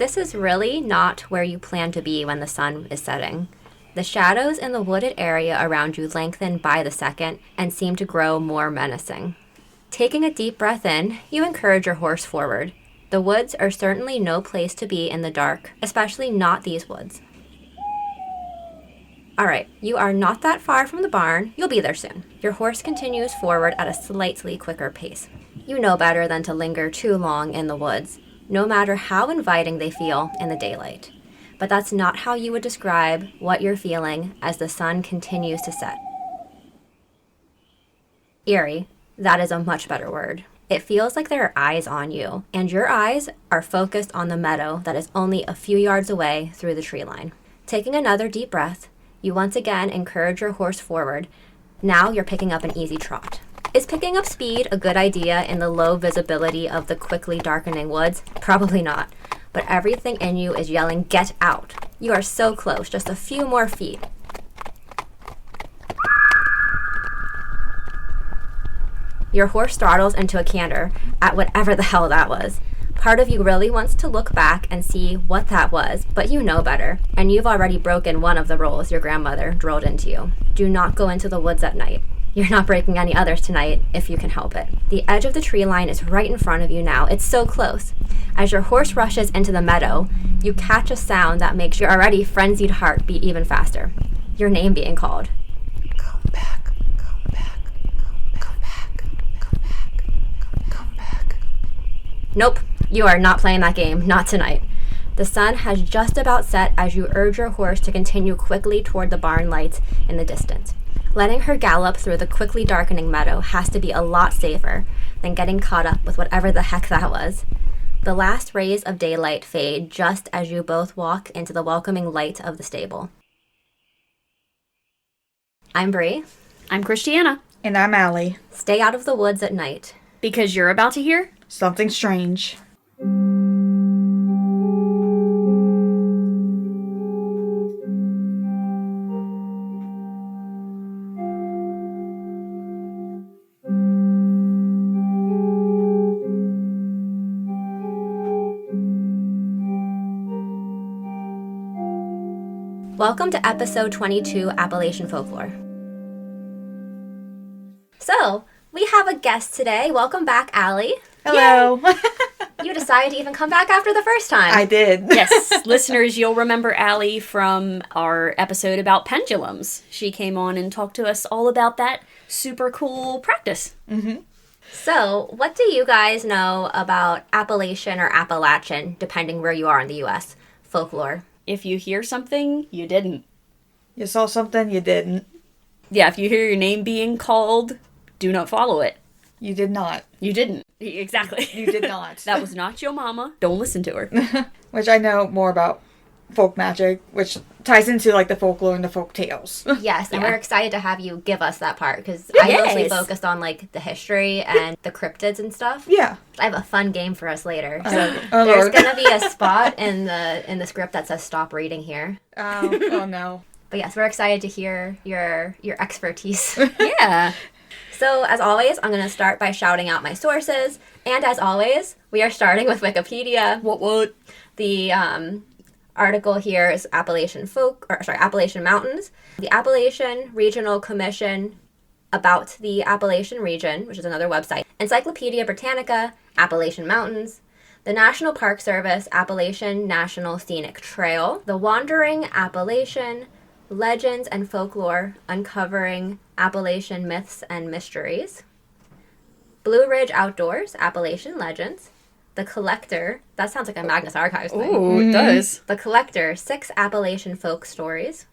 This is really not where you plan to be when the sun is setting. The shadows in the wooded area around you lengthen by the second and seem to grow more menacing. Taking a deep breath in, you encourage your horse forward. The woods are certainly no place to be in the dark, especially not these woods. Alright, you are not that far from the barn. You'll be there soon. Your horse continues forward at a slightly quicker pace. You know better than to linger too long in the woods, no matter how inviting they feel in the daylight. But that's not how you would describe what you're feeling as the sun continues to set. Eerie, that is a much better word. It feels like there are eyes on you, and your eyes are focused on the meadow that is only a few yards away through the tree line. Taking another deep breath, you once again encourage your horse forward. Now you're picking up an easy trot. Is picking up speed a good idea in the low visibility of the quickly darkening woods? Probably not. But everything in you is yelling, get out. You are so close, just a few more feet. Your horse startles into a canter at whatever the hell that was. Part of you really wants to look back and see what that was, but you know better, and you've already broken one of the rules your grandmother drilled into you. Do not go into the woods at night. You're not breaking any others tonight, if you can help it. The edge of the tree line is right in front of you now. It's so close. As your horse rushes into the meadow, you catch a sound that makes your already frenzied heart beat even faster. Your name being called. Come back, come back, come back, come back, come back. Nope, you are not playing that game, not tonight. The sun has just about set as you urge your horse to continue quickly toward the barn lights in the distance. Letting her gallop through the quickly darkening meadow has to be a lot safer than getting caught up with whatever the heck that was. The last rays of daylight fade just as you both walk into the welcoming light of the stable. I'm Bree. I'm Christiana. And I'm Allie. Stay out of the woods at night. Because you're about to hear Something strange. Welcome to episode 22, Appalachian Folklore. So, we have a guest today. Welcome back, Allie. Hello. You decided to even come back after the first time. I did. Yes, listeners, you'll remember Allie from our episode about pendulums. She came on and talked to us all about that super cool practice. Mm-hmm. So, what do you guys know about Appalachian or Appalachian, depending where you are in the U.S., folklore? If you hear something, you didn't. You saw something, you didn't. Yeah, if you hear your name being called, do not follow it. You did not. You didn't. Exactly. You did not. That was not your mama. Don't listen to her. Which I know more about folk magic, which ties into like the folklore and the folk tales. Yes, and we're excited to have you give us that part, because Yes. I mostly focused on like the history and the cryptids and stuff. Yeah. I have a fun game for us later. So Oh, there's Lord. gonna be a spot in the script that says stop reading here. Oh no. But yes, we're excited to hear your expertise. Yeah. So as always, I'm gonna start by shouting out my sources, and as always, we are starting with Wikipedia. What? The article here is Appalachian Mountains. The Appalachian Regional Commission about the Appalachian region, which is another website. Encyclopedia Britannica, Appalachian Mountains. The National Park Service, Appalachian National Scenic Trail. The Wandering Appalachian, Legends and Folklore, uncovering Appalachian myths and mysteries. Blue Ridge Outdoors, Appalachian Legends. The Collector, that sounds like a Magnus Archives thing. Ooh, it does. The Collector, 6 Appalachian Folk Stories.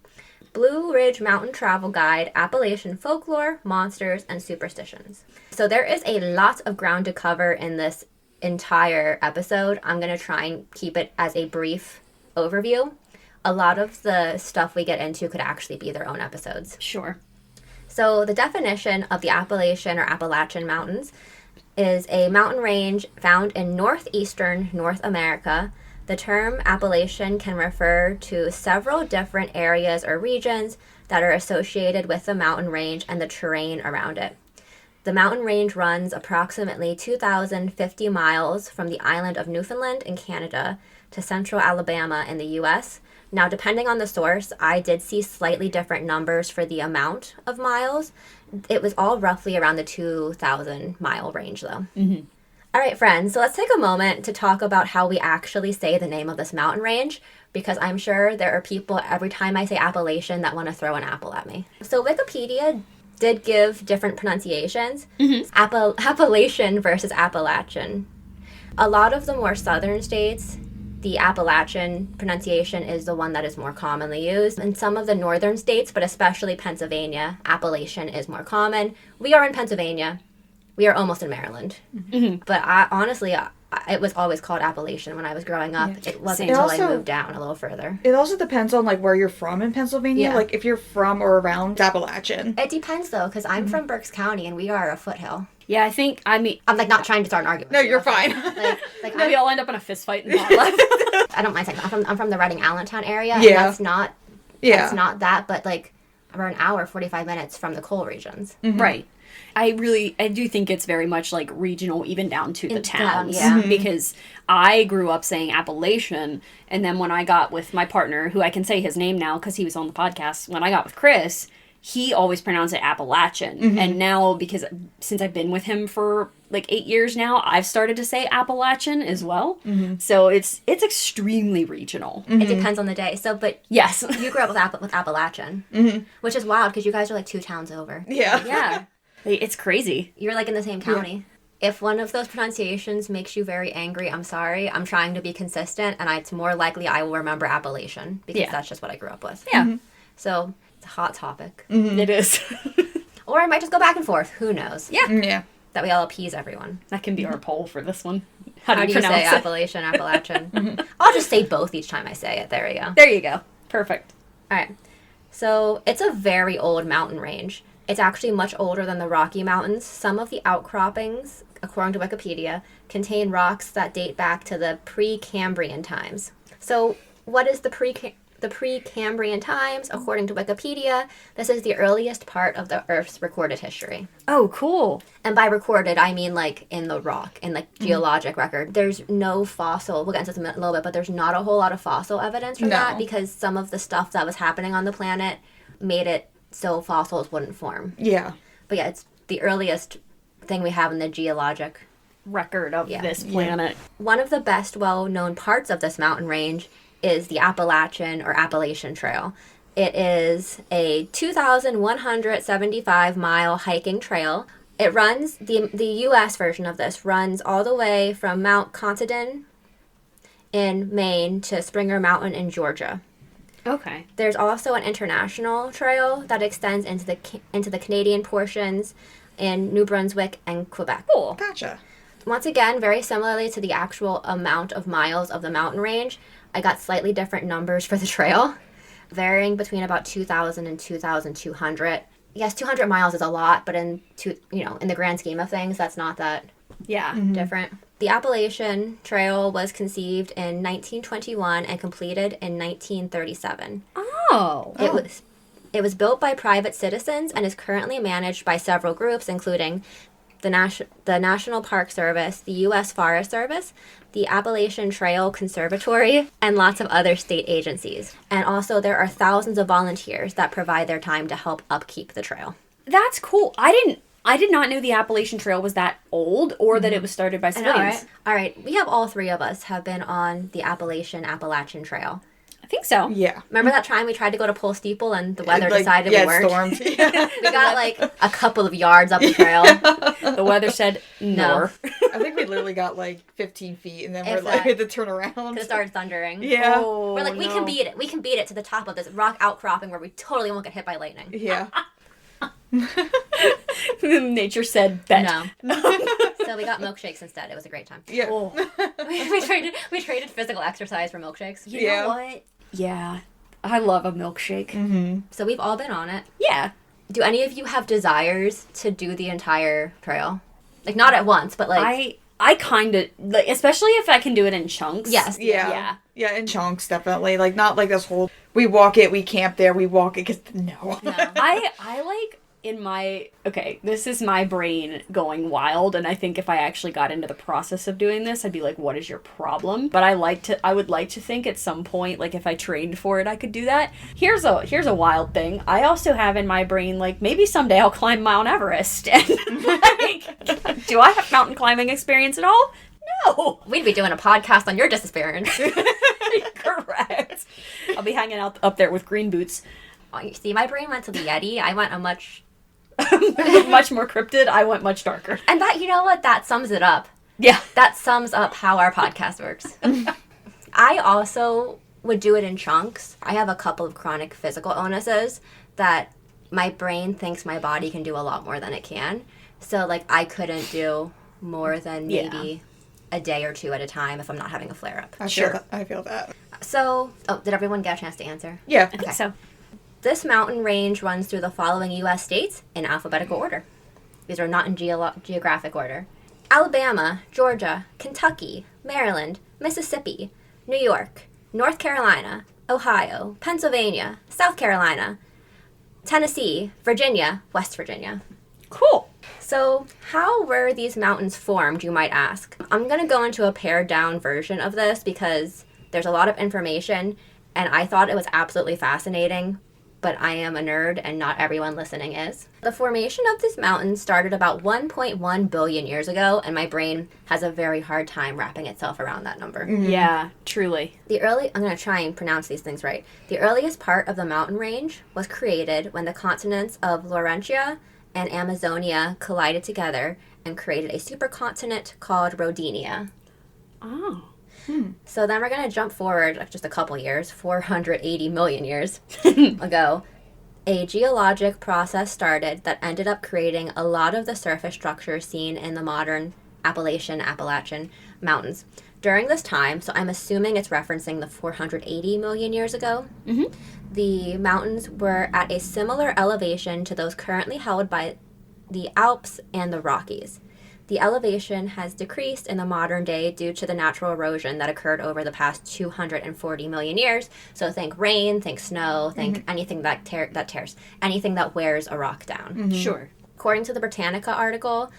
Blue Ridge Mountain Travel Guide, Appalachian Folklore, Monsters, and Superstitions. So there is a lot of ground to cover in this entire episode. I'm going to try and keep it as a brief overview. A lot of the stuff we get into could actually be their own episodes. Sure. So the definition of the Appalachian or Appalachian Mountains is a mountain range found in northeastern North America. The term Appalachian can refer to several different areas or regions that are associated with the mountain range and the terrain around it. The mountain range runs approximately 2,050 miles from the island of Newfoundland in Canada to central Alabama in the U.S. Now, depending on the source, I did see slightly different numbers for the amount of miles. It was all roughly around the 2,000 mile range, though. Mm-hmm. All right, friends, so let's take a moment to talk about how we actually say the name of this mountain range, because I'm sure there are people every time I say Appalachian that want to throw an apple at me. So Wikipedia did give different pronunciations. Appalachian versus Appalachian. A lot of the more southern states, the Appalachian pronunciation is the one that is more commonly used. In some of the northern states, but especially Pennsylvania, Appalachian is more common. We are in Pennsylvania. We are almost in Maryland. Mm-hmm. But honestly, it was always called Appalachian when I was growing up. Yeah. It wasn't Same. until I moved down a little further. It also depends on, like, where you're from in Pennsylvania. Yeah. Like, if you're from or around Appalachian. It depends, though, because I'm from Berks County, and we are a foothill. Yeah, I mean, I'm, like, not trying to start an argument. No, you're fine. we all end up in a fist fight in the potluck. I don't mind saying that. I'm from the Reading Allentown area. Yeah. And that's not that, but, like, we're an hour, 45 minutes from the coal regions. Mm-hmm. Right. I do think it's very much like regional, even down to the towns. Yeah. Because I grew up saying Appalachian, and then when I got with my partner, who I can say his name now because he was on the podcast, when I got with Chris, he always pronounced it Appalachian. Mm-hmm. And now, because since I've been with him for like 8 years now, I've started to say Appalachian as well. Mm-hmm. So it's extremely regional. Mm-hmm. It depends on the day. So, but yes, you grew up with Appalachian, which is wild because you guys are like 2 towns over. Yeah. Yeah. It's crazy. You're like in the same county. Yeah. If one of those pronunciations makes you very angry, I'm sorry. I'm trying to be consistent, and it's more likely I will remember Appalachian because that's just what I grew up with. Yeah. So it's a hot topic. Mm-hmm. It is. Or I might just go back and forth. Who knows? Yeah. Yeah. That we all appease everyone. That can be our poll for this one. How do you say pronounce it? Appalachian? I'll just say both each time I say it. There you go. There you go. Perfect. All right. So it's a very old mountain range. It's actually much older than the Rocky Mountains. Some of the outcroppings, according to Wikipedia, contain rocks that date back to the Precambrian times. So what is the Precambrian times? According to Wikipedia, this is the earliest part of the Earth's recorded history. Oh, cool. And by recorded, I mean like in the rock, in like geologic record. There's no fossil, we'll get into this in a little bit, but there's not a whole lot of fossil evidence from that because some of the stuff that was happening on the planet made it so fossils wouldn't form. Yeah. But yeah, it's the earliest thing we have in the geologic record of this planet. One of the best well-known parts of this mountain range is the Appalachian or Appalachian Trail. It is a 2,175-mile hiking trail. It runs, the U.S. version of this runs all the way from Mount Katahdin in Maine to Springer Mountain in Georgia. Okay. There's also an international trail that extends into the Canadian portions in New Brunswick and Quebec. Cool. Gotcha. Once again, very similarly to the actual amount of miles of the mountain range, I got slightly different numbers for the trail, varying between about 2,000 and 2,200. Yes, 200 miles is a lot, but in the grand scheme of things, that's not that different. The Appalachian Trail was conceived in 1921 and completed in 1937. Oh. It was built by private citizens and is currently managed by several groups, including the National Park Service, the U.S. Forest Service, the Appalachian Trail Conservatory, and lots of other state agencies. And also there are thousands of volunteers that provide their time to help upkeep the trail. That's cool. I did not know the Appalachian Trail was that old or that it was started by civilians. Right? All right. We have all 3 of us have been on the Appalachian Trail. I think so. Yeah. Remember that time we tried to go to Pole Steeple and the weather decided we weren't? Stormed. Yeah. We got like a couple of yards up the trail. The weather said no. I think we literally got like 15 feet and then we had to turn around. Because it started thundering. Yeah. Oh, we're like, we can beat it. We can beat it to the top of this rock outcropping where we totally won't get hit by lightning. Yeah. Nature said bet. No. So we got milkshakes instead. It was a great time. Yeah. Oh. we traded physical exercise for milkshakes. You know what? Yeah. I love a milkshake. Mm-hmm. So we've all been on it. Yeah. Do any of you have desires to do the entire trail? Like, not at once, but like... I kind of, like, especially if I can do it in chunks. Yes. Yeah. Yeah, in chunks, definitely. Like, not like this whole, we walk it, we camp there, we walk it, because no. I like this is my brain going wild, and I think if I actually got into the process of doing this, I'd be like, what is your problem? But I would like to think at some point, like, if I trained for it, I could do that. Here's a wild thing. I also have in my brain, like, maybe someday I'll climb Mount Everest. And, like, do I have mountain climbing experience at all? No. We'd be doing a podcast on your disappearance. Correct. I'll be hanging out up there with green boots. Oh, you see, my brain went to the Yeti. I went a much more cryptid. I went much darker. And that, you know what? That sums it up. Yeah. That sums up how our podcast works. I also would do it in chunks. I have a couple of chronic physical illnesses that my brain thinks my body can do a lot more than it can. So, like, I couldn't do more than maybe a day or two at a time if I'm not having a flare-up. I feel that. So, did everyone get a chance to answer? Yeah. I think so. This mountain range runs through the following U.S. states in alphabetical order. These are not in geographic order. Alabama, Georgia, Kentucky, Maryland, Mississippi, New York, North Carolina, Ohio, Pennsylvania, South Carolina, Tennessee, Virginia, West Virginia. Cool. So, how were these mountains formed, you might ask? I'm going to go into a pared down version of this because there's a lot of information, and I thought it was absolutely fascinating, but I am a nerd and not everyone listening is. The formation of these mountains started about 1.1 billion years ago, and my brain has a very hard time wrapping itself around that number. Yeah, truly. I'm going to try and pronounce these things right. The earliest part of the mountain range was created when the continents of Laurentia and Amazonia collided together and created a supercontinent called Rodinia. Oh. So then we're going to jump forward just a couple years, 480 million years ago. A geologic process started that ended up creating a lot of the surface structures seen in the modern Appalachian Mountains. During this time, so I'm assuming it's referencing the 480 million years ago, the mountains were at a similar elevation to those currently held by the Alps and the Rockies. The elevation has decreased in the modern day due to the natural erosion that occurred over the past 240 million years. So think rain, think snow, think anything that tears, anything that wears a rock down. Sure. According to the Britannica article,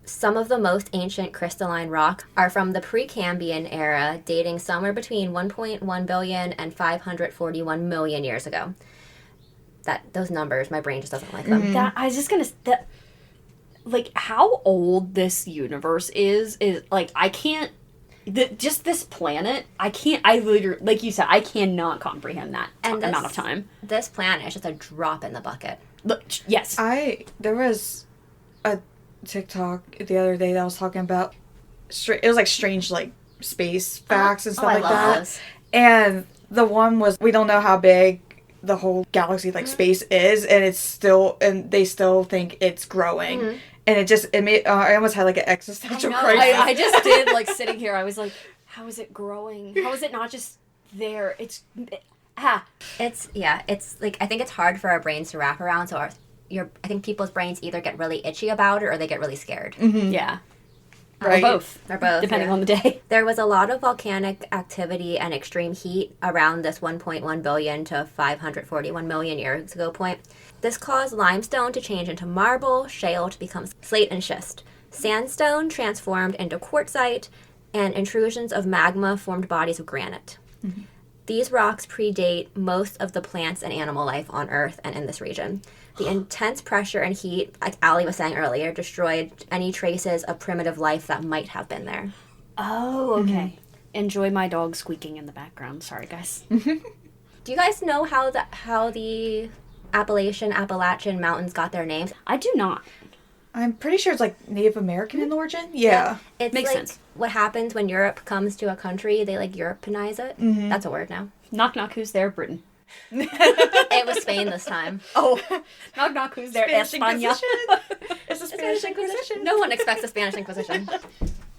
some of the most ancient crystalline rock are from the Precambrian era, dating somewhere between 1.1 billion and 541 million years ago. Those numbers, my brain just doesn't like them. I was just gonna. Like, how old this universe is like, I can't. Just this planet, I literally, like you said, I cannot comprehend that amount of time. This planet is just a drop in the bucket. Look, yes. There was a TikTok the other day that was talking about, it was like strange, like, space facts and stuff like that. Those. And the one was, we don't know how big the whole galaxy, like, space is, and they still think it's growing. And it made, I almost had, like, an existential crisis. I just did, like, sitting here, I was like, how is it growing? How is it not just there? It's like, I think it's hard for our brains to wrap around, so I think people's brains either get really itchy about it or they get really scared. Yeah. Right. Or both. Or both. Depending on the day. There was a lot of volcanic activity and extreme heat around this 1.1 billion to 541 million years ago point. This caused limestone to change into marble, shale to become slate and schist. Sandstone transformed into quartzite, and intrusions of magma formed bodies of granite. These rocks predate most of the plants and animal life on Earth and in this region. The intense pressure and heat, like Allie was saying earlier, destroyed any traces of primitive life that might have been there. Oh, okay. Enjoy my dog squeaking in the background. Sorry, guys. Do you guys know how the Appalachian Mountains got their names? I do not. I'm pretty sure it's like Native American in origin. Yeah. It's Makes like sense. What happens when Europe comes to a country, they like Europenize it. That's a word now. Knock, knock, who's there? Britain. It was Spain this time. Oh. Knock, knock, who's there? Spanish España. Inquisition. It's a Spanish Inquisition. No one expects a Spanish Inquisition.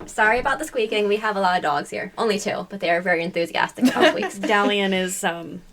Sorry about the squeaking. We have a lot of dogs here. Only 2, but they are very enthusiastic about squeaks. Dalian is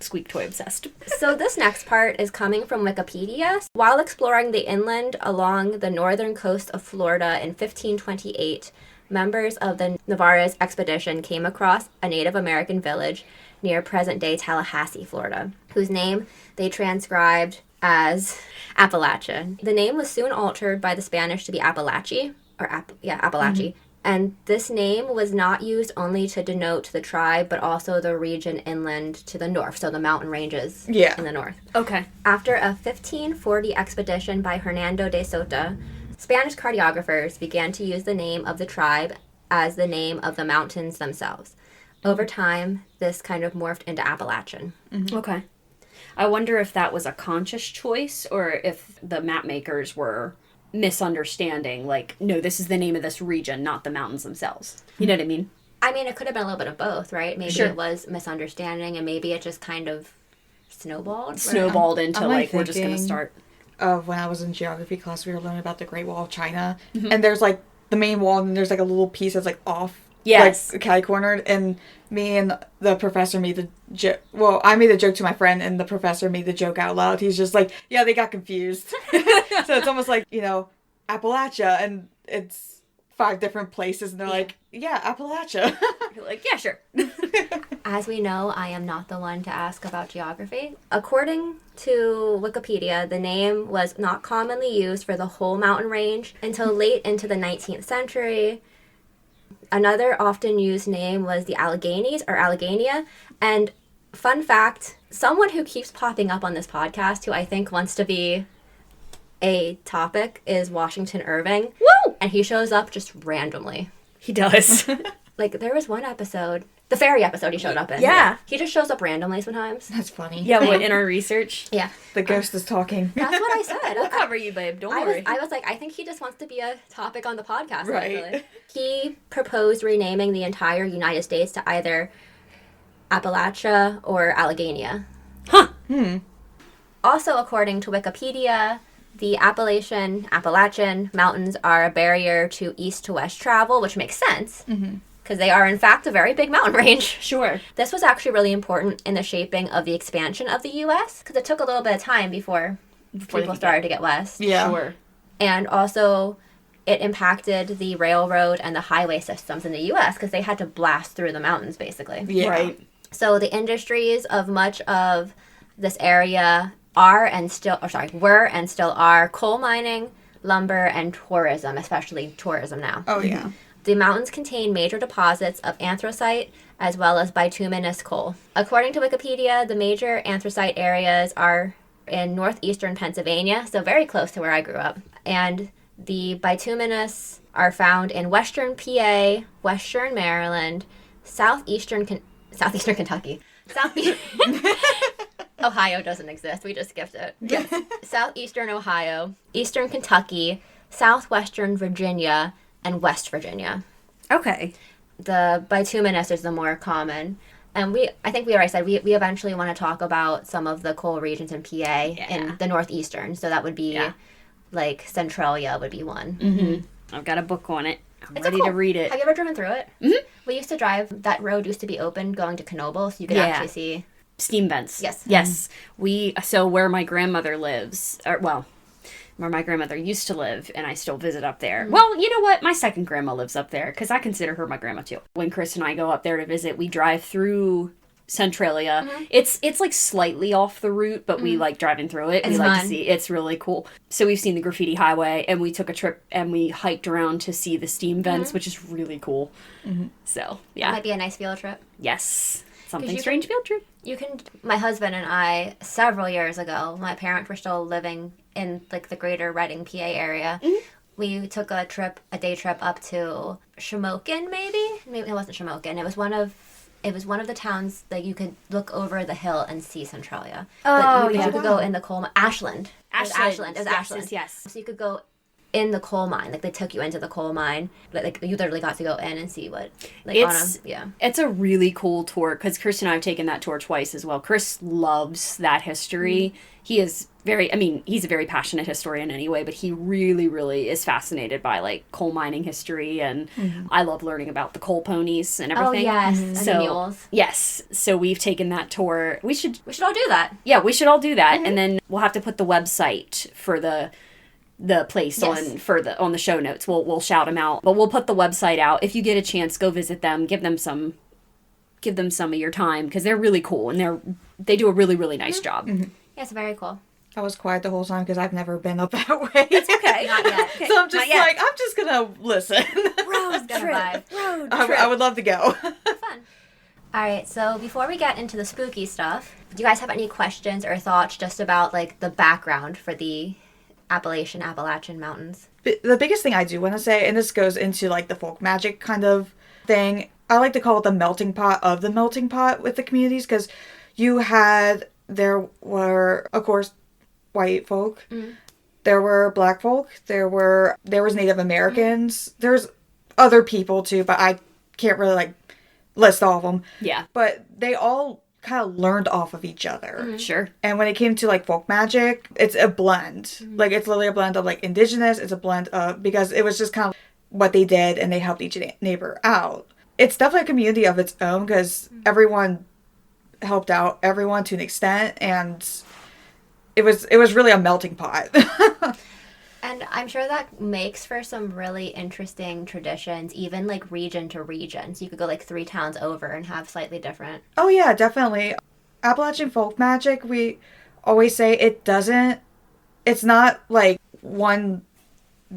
squeak toy obsessed. So this next part is coming from Wikipedia. While exploring the inland along the northern coast of Florida in 1528, members of the Navarrese expedition came across a Native American village near present-day Tallahassee, Florida, whose name they transcribed as Appalachian. The name was soon altered by the Spanish to be Appalachia, Appalachia. And this name was not used only to denote the tribe, but also the region inland to the north, so the mountain ranges in the north. Okay. After a 1540 expedition by Hernando de Soto, Spanish cartographers began to use the name of the tribe as the name of the mountains themselves. Over time, this kind of morphed into Appalachian. Okay. I wonder if that was a conscious choice or if the map makers were misunderstanding, like, no, this is the name of this region, not the mountains themselves. You know what I mean? I mean, it could have been a little bit of both, right? Maybe it was misunderstanding, and maybe it just kind of snowballed. Into, like, we're just going to start. When I was in geography class, we were learning about the Great Wall of China. And there's, like, the main wall, and there's, like, a little piece that's, like, off. Yes. Like, catty-cornered. And me and the professor made the joke. Well, I made the joke to my friend, and the professor made the joke out loud. He's just like, yeah, they got confused. So it's almost like, you know, Appalachia, and it's 5 different places, and they're like, yeah, Appalachia. You're like, yeah, sure. As we know, I am not the one to ask about geography. According to Wikipedia, the name was not commonly used for the whole mountain range until late into the 19th century. Another often used name was the Alleghenies or Alleghenia. And fun fact, someone who keeps popping up on this podcast who I think wants to be a topic is Washington Irving. Woo! And he shows up just randomly. He does. Like, there was one episode, the ferry episode he showed up in. Yeah. He just shows up randomly sometimes. That's funny. Yeah, what, in our research? Yeah. The ghost is talking. That's what I said. We'll cover you, babe. Don't worry. I was like, I think he just wants to be a topic on the podcast. Right. Actually. He proposed renaming the entire United States to either Appalachia or Alleghenia. Huh. Also, according to Wikipedia, the Appalachian Mountains are a barrier to east to west travel, which makes sense. Because they are, in fact, a very big mountain range. Sure. This was actually really important in the shaping of the expansion of the U.S. because it took a little bit of time before people started to get west. Yeah. Sure. And also, it impacted the railroad and the highway systems in the U.S. because they had to blast through the mountains, basically. Yeah. Right. So the industries of much of this area were and still are coal mining, lumber, and tourism, especially tourism now. Oh, yeah. The mountains contain major deposits of anthracite as well as bituminous coal. According to Wikipedia, the major anthracite areas are in northeastern Pennsylvania, so very close to where I grew up. And the bituminous are found in western PA, western Maryland, southeastern Kentucky. Ohio doesn't exist. We just skipped it. Yes. Southeastern Ohio, eastern Kentucky, southwestern Virginia, and West Virginia. Okay. The bituminous is the more common. And I think we already said we eventually want to talk about some of the coal regions in PA in the northeastern. So that would be like Centralia would be one. I've got a book on it. I'm It's ready to read it. Have you ever driven through it? We used to drive, that road used to be open going to Knoebel, so you could actually see. Steam vents. Yes. Yes. So where my grandmother lives, where my grandmother used to live, and I still visit up there. Well, you know what? My second grandma lives up there, because I consider her my grandma, too. When Chris and I go up there to visit, we drive through Centralia. It's like slightly off the route, but we like driving through it. It's we like fun. to see. It's really cool. So we've seen the graffiti highway, and we took a trip, and we hiked around to see the steam vents, which is really cool. So, yeah. Might be a nice field trip. Yes. Something you strange field trip. My husband and I, several years ago, my parents were still living in like the greater Reading, PA area. We took a day trip up to Shamokin, maybe it wasn't Shamokin. It was one of the towns that you could look over the hill and see Centralia. Oh, you could go in the coal mine. Ashland. It was Ashland. Yes. So you could go in the coal mine. Like, they took you into the coal mine. Like, you literally got to go in and see what, like, It's a really cool tour, because Chris and I have taken that tour twice as well. Chris loves that history. He is he's a very passionate historian anyway, but he really, really is fascinated by, like, coal mining history, and I love learning about the coal ponies and everything. Oh, yes, and the mules. Yes, so we've taken that tour. We should all do that. Yeah, we should all do that, and then we'll have to put the website for the place on the show notes. We'll shout them out, but we'll put the website out. If you get a chance, go visit them. Give them some of your time, because they're really cool, and they do a really, really nice job. Yes, very cool. I was quiet the whole time because I've never been up that way. It's okay. Not yet. Okay. So I'm just Not yet. like, I'm just gonna listen. Road gonna trip. vibe. Road I would love to go. Fun. All right, so before we get into the spooky stuff, do you guys have any questions or thoughts just about like the background for the Appalachian Mountains? The biggest thing I do want to say, and this goes into like the folk magic kind of thing, I like to call it the melting pot of the melting pot with the communities, because there were, of course, white folk, there were black folk, there was Native Americans, there's other people too, but I can't really like list all of them. Yeah. But they all kind of learned off of each other. Sure. And when it came to like folk magic, it's a blend. Like it's literally a blend of like indigenous, it's a blend of, because it was just kind of what they did and they helped each neighbor out. It's definitely a community of its own because everyone helped out everyone to an extent, and it was really a melting pot. And I'm sure that makes for some really interesting traditions, even like region to region. So you could go like 3 towns over and have slightly different. Oh yeah, definitely. Appalachian folk magic, we always say it's not like one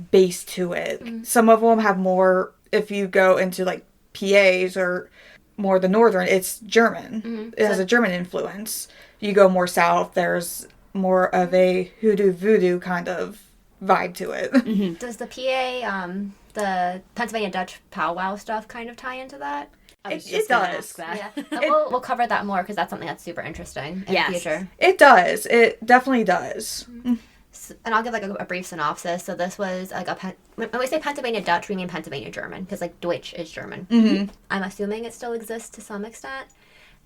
base to it. Some of them have more, if you go into like PAs or more the northern, it's German. It has a German influence. You go more south, there's more of a hoodoo voodoo kind of vibe to it. Does the PA, the Pennsylvania Dutch powwow stuff kind of tie into that? It does. Yeah. We'll cover that more because that's something that's super interesting in the future. It does. It definitely does. And I'll give like a brief synopsis. So this was like when we say Pennsylvania Dutch, we mean Pennsylvania German because like Deutsch is German. I'm assuming it still exists to some extent.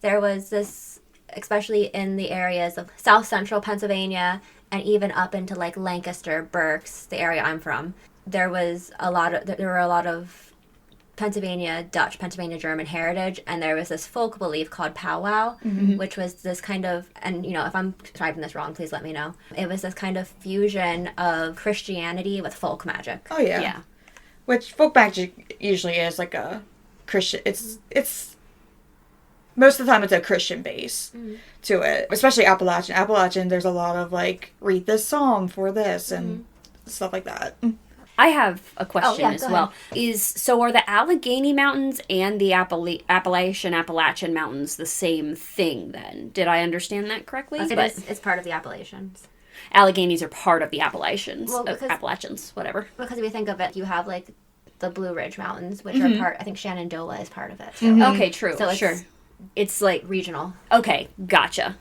There was this, especially in the areas of south central Pennsylvania and even up into like Lancaster, Berks, the area I'm from. There were a lot of Pennsylvania Dutch, Pennsylvania German heritage, and there was this folk belief called powwow, which was this kind of, and if I'm describing this wrong, please let me know. It was this kind of fusion of Christianity with folk magic. Oh yeah. Yeah. Which folk magic usually is like a Christian. It's most of the time it's a Christian base to it, especially Appalachian. There's a lot of like read this psalm for this and stuff like that. I have a question as go well. Are the Allegheny Mountains and the Appalachian Mountains the same thing then? Did I understand that correctly? It's part of the Appalachians. Alleghenies are part of the Appalachians. Well, Appalachians, whatever. Because if you think of it, you have like the Blue Ridge Mountains, which are part, I think Shenandoah is part of it. So. Okay, true. So sure. It's like regional. Okay, gotcha.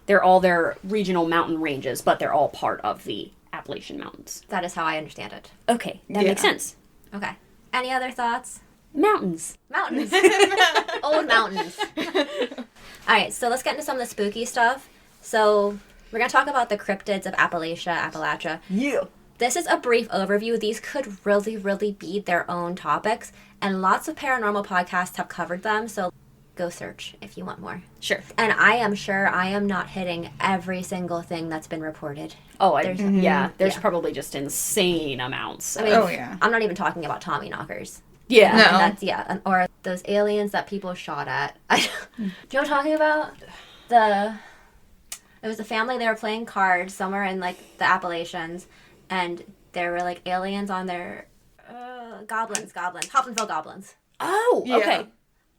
They're all their regional mountain ranges, but they're all part of the Appalachian Mountains. That is how I understand it. Okay, that makes sense. Okay. Any other thoughts? Mountains. Mountains. Old mountains. All right, so let's get into some of the spooky stuff. So we're going to talk about the cryptids of Appalachia. Yeah. This is a brief overview. These could really, really be their own topics, and lots of paranormal podcasts have covered them, so go search if you want more. Sure. And I am sure I am not hitting every single thing that's been reported. Oh, there's probably just insane amounts. I mean, I'm not even talking about Tommy knockers. Yeah. No. And that's, or those aliens that people shot at. Do you know what I'm talking about? It was a family, they were playing cards somewhere in like the Appalachians, and there were like aliens on their goblins, Hopkinsville goblins. Oh, Yeah. okay.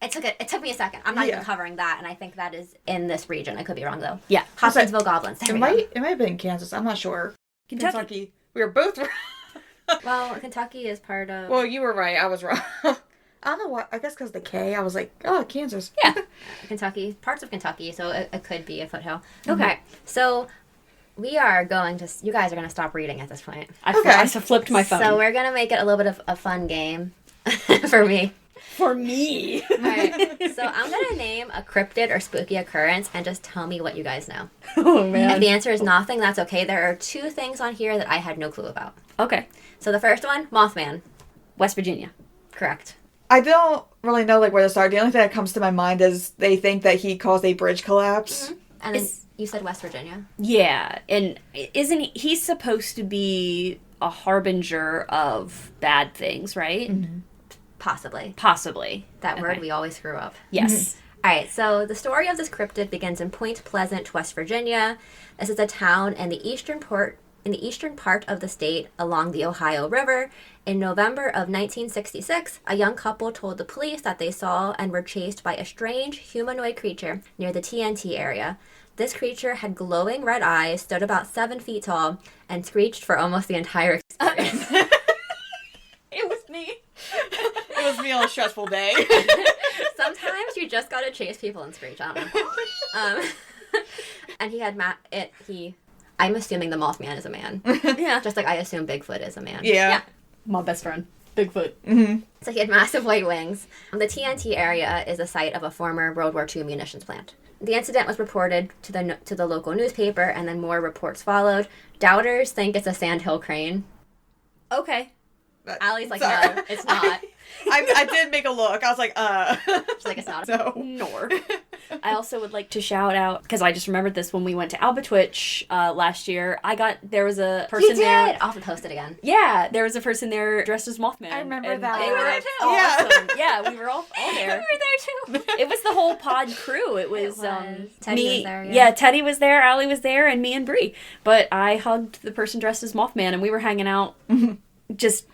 It took me a second. I'm not even covering that, and I think that is in this region. I could be wrong though. Yeah. Hopkinsville goblins. There It we might have been Kansas. I'm not sure. Kentucky. We were both right. go. Well, Kentucky is part of. Well, you were right. I was wrong. I don't know why. I guess because the K, I was like, oh, Kansas. Yeah. Kentucky, parts of Kentucky, so it could be a foothill. Okay, so we are going to. You guys are going to stop reading at this point. I flipped my phone. So we're going to make it a little bit of a fun game for me. For me. All right. So I'm going to name a cryptid or spooky occurrence and just tell me what you guys know. Oh, man. If the answer is nothing, that's okay. There are 2 things on here that I had no clue about. Okay. So the first one, Mothman. West Virginia. Correct. I don't really know like where to start. The only thing that comes to my mind is they think that he caused a bridge collapse. And then you said West Virginia. Yeah. And he's supposed to be a harbinger of bad things, right? Possibly. Possibly. That word we always screw up. Yes. All right, so the story of this cryptid begins in Point Pleasant, West Virginia. This is a town in the eastern part of the state along the Ohio River. In November of 1966, a young couple told the police that they saw and were chased by a strange humanoid creature near the TNT area. This creature had glowing red eyes, stood about 7 feet tall, and screeched for almost the entire experience. It was me. It was me on a stressful day. Sometimes you just gotta chase people and screech. I don't know. And he had I'm assuming the Mothman is a man. Yeah. Just like I assume Bigfoot is a man. Yeah. My best friend. Bigfoot. Mm-hmm. So he had massive white wings. The TNT area is a site of a former World War II munitions plant. The incident was reported to the local newspaper, and then more reports followed. Doubters think it's a sandhill crane. Okay. Allie's like, no, it's not. I did make a look. I was like, She's like, it's not. No. Nor. I also would like to shout out, because I just remembered this when we went to Albatwitch last year. There was a person there. I'll have to post it again. Yeah, there was a person there dressed as Mothman. I remember and that. They We were there too. Awesome. Yeah, we were all there. We were there too. It was the whole pod crew. It was, Teddy me. was there, yeah, Teddy was there, Allie was there, and me and Bree. But I hugged the person dressed as Mothman, and we were hanging out, just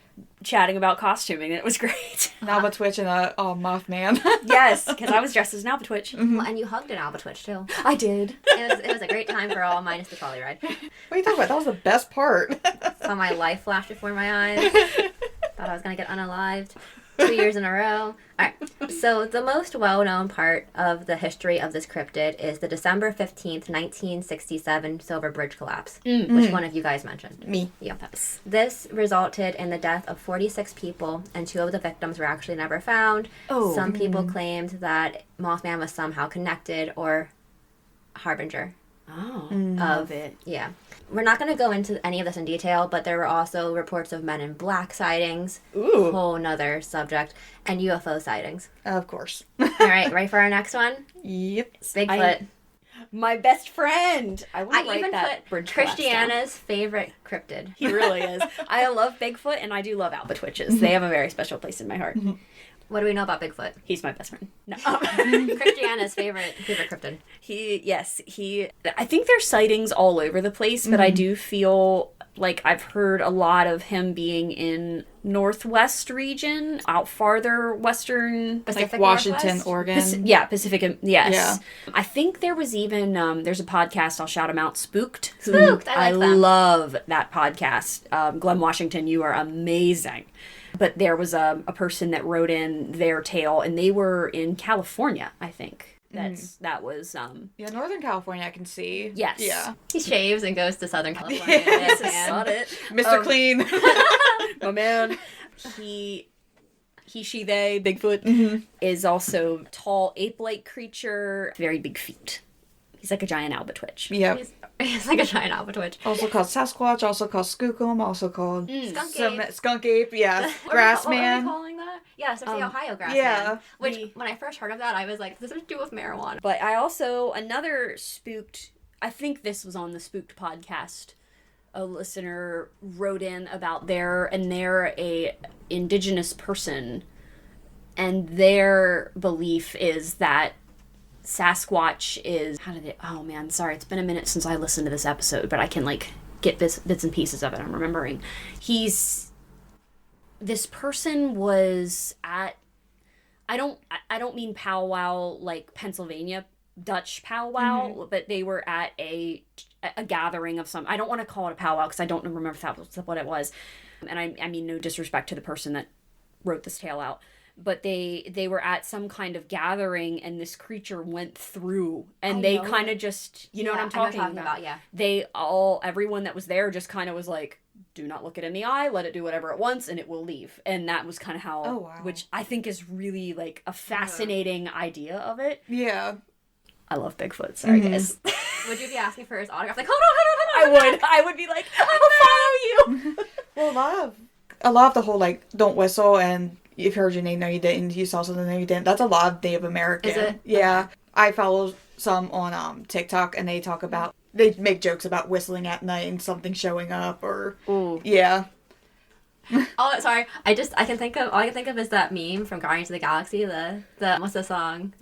chatting about costuming, and it was great. Albatwitch and a Mothman. Yes, because I was dressed as an Albatwitch. Well, and you hugged an Albatwitch too. I did. It was a great time for all, minus the trolley ride. What are you talking about? That was the best part. Saw my life flash before my eyes. Thought I was gonna get unalived 2 years in a row. Alright, so the most well-known part of the history of this cryptid is the December 15th, 1967 Silver Bridge collapse. Which one of you guys mentioned? Me. Yeah. This resulted in the death of 46 people, and 2 of the victims were actually never found. Oh. Some people claimed that Mothman was somehow connected or harbinger of it. Yeah. We're not going to go into any of this in detail, but there were also reports of Men in Black sightings. Ooh. Whole nother subject. And UFO sightings. Of course. All right, ready for our next one? Yep. Bigfoot. My best friend. I would I write even that put bridge collapse down. Christiana's favorite cryptid. He really is. I love Bigfoot, and I do love Albatwitches. They have a very special place in my heart. What do we know about Bigfoot? He's my best friend. No. Christiana's favorite cryptid. I think there's sightings all over the place, but I do feel like I've heard a lot of him being in Northwest region, out farther western, Pacific Like Washington, Northwest? Oregon. Pacific, yes. Yeah. I think there was even, there's a podcast, I'll shout him out, Spooked. Spooked, I like them. love that podcast. Glenn Washington, you are amazing. But there was a person that wrote in their tale, and they were in California, I think. That was Yeah, Northern California I can see. Yes. Yeah. He shaves and goes to Southern California. Yes, Yeah, got it. Mr. Clean. My man. He, she, they, Bigfoot, is also tall ape-like creature, very big feet. He's like a giant Albatwitch. Yep. He's like a giant Albatwitch. Also called Sasquatch, also called Skookum, also called Skunk ape. Skunk Ape, yeah. What are Grassman. we calling that? Yeah, so it's the Ohio grassman. yeah. Which, when I first heard of that, I was like, this has to do with marijuana. But I also, another spooked, I think this was on the Spooked podcast, a listener wrote in about they're a indigenous person, and their belief is that Sasquatch is, oh man, sorry, it's been a minute since I listened to this episode, but I can like get bits and pieces of it. I'm remembering. This person was at, I don't mean powwow like Pennsylvania Dutch powwow, but they were at a gathering of some, I don't want to call it a powwow because I don't remember if that was what it was. And I mean no disrespect to the person that wrote this tale out. But they were at some kind of gathering, and this creature went through, and they kind of just, you know what I'm talking about? Yeah. Everyone that was there just kind of was like, do not look it in the eye, let it do whatever it wants, and it will leave. And that was kind of how, which I think is really like a fascinating idea of it. Yeah. I love Bigfoot, sorry guys. Would you be asking for his autograph? Like, hold on. I would be like, I'll follow you. Well, a lot of the whole like don't whistle and if you heard your name, no you didn't, you saw something, no you didn't. That's a lot of Native American. Is it? Yeah. I follow some on TikTok and they talk about, they make jokes about whistling at night and something showing up or yeah. Oh, sorry. All I can think of is that meme from Guardians of the Galaxy. The what's the song?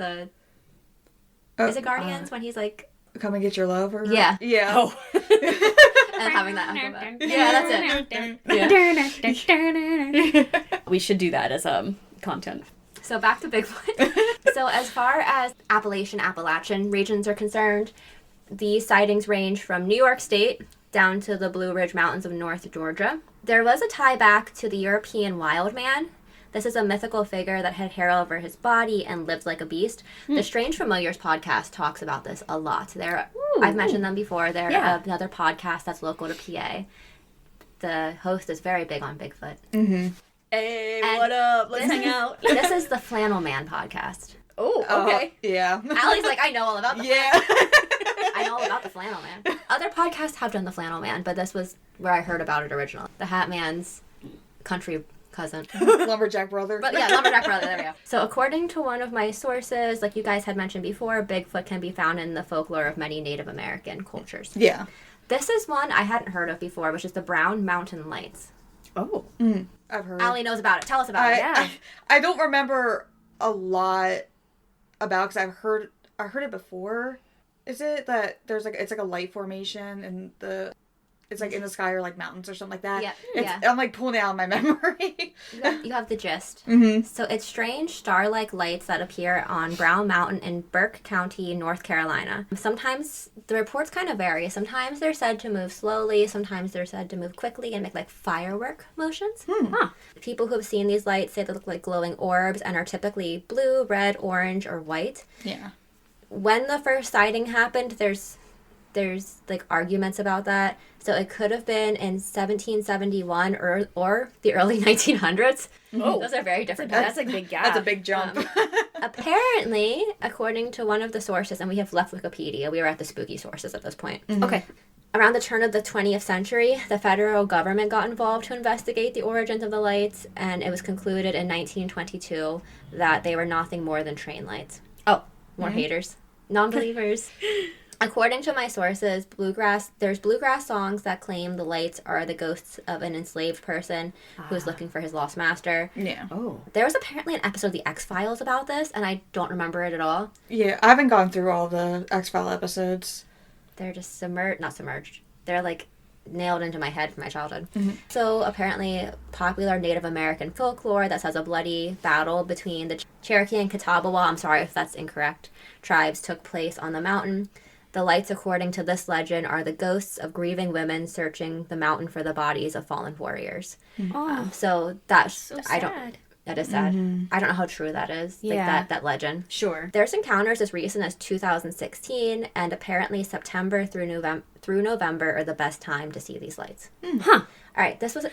Is it Guardians when he's like, come and get your love? Or yeah. Yeah. Oh. And having that alphabet. Yeah, that's it. Yeah. We should do that as content. So back to Bigfoot. So as far as Appalachian regions are concerned, these sightings range from New York State down to the Blue Ridge Mountains of North Georgia. There was a tie back to the European wild man. This is a mythical figure that had hair over his body and lived like a beast. The Strange Familiars podcast talks about this a lot. I've mentioned them before. They're another podcast that's local to PA. The host is very big on Bigfoot. Mm-hmm. Hey, and what up? Let's hang out. This is the Flannel Man podcast. Oh, okay. Yeah. Allie's like, I know all about the I know all about the Flannel Man. Other podcasts have done the Flannel Man, but this was where I heard about it originally. The Hat Man's country cousin. Lumberjack brother. But yeah, Lumberjack brother, there we go. So according to one of my sources, like you guys had mentioned before, Bigfoot can be found in the folklore of many Native American cultures. Yeah. This is one I hadn't heard of before, which is the Brown Mountain Lights. Oh. Mm, I've heard. Allie knows about it. Tell us about it. Yeah. I don't remember a lot about, because I heard it before. Is it that there's like, it's like a light formation and it's like in the sky or like mountains or something like that? Yeah. I'm like pulling it out of my memory. You have the gist. Mm-hmm. So it's strange star-like lights that appear on Brown Mountain in Burke County, North Carolina. Sometimes the reports kind of vary. Sometimes they're said to move slowly. Sometimes they're said to move quickly and make like firework motions. Huh. People who have seen these lights say they look like glowing orbs and are typically blue, red, orange, or white. Yeah. When the first sighting happened, there's like arguments about that. So it could have been in 1771 or the early 1900s. Oh. Those are very different. That's a big gap. That's a big jump. Apparently, according to one of the sources, and we have left Wikipedia, we were at the spooky sources at this point. Mm-hmm. Okay. Around the turn of the 20th century, the federal government got involved to investigate the origins of the lights, and it was concluded in 1922 that they were nothing more than train lights. Oh. More haters. Non-believers. According to my sources, there's bluegrass songs that claim the lights are the ghosts of an enslaved person who's looking for his lost master. Yeah. Oh. There was apparently an episode of The X-Files about this, and I don't remember it at all. Yeah, I haven't gone through all the X-File episodes. They're just not submerged. They're like nailed into my head from my childhood. Mm-hmm. So apparently popular Native American folklore that says a bloody battle between the Cherokee and Catawba, I'm sorry if that's incorrect, tribes took place on the mountain. The lights, according to this legend, are the ghosts of grieving women searching the mountain for the bodies of fallen warriors. Oh. So that's So sad. That is sad. Mm-hmm. I don't know how true that is. Yeah. Like that legend. Sure. There's encounters as recent as 2016, and apparently September through November are the best time to see these lights. Huh. All right, this was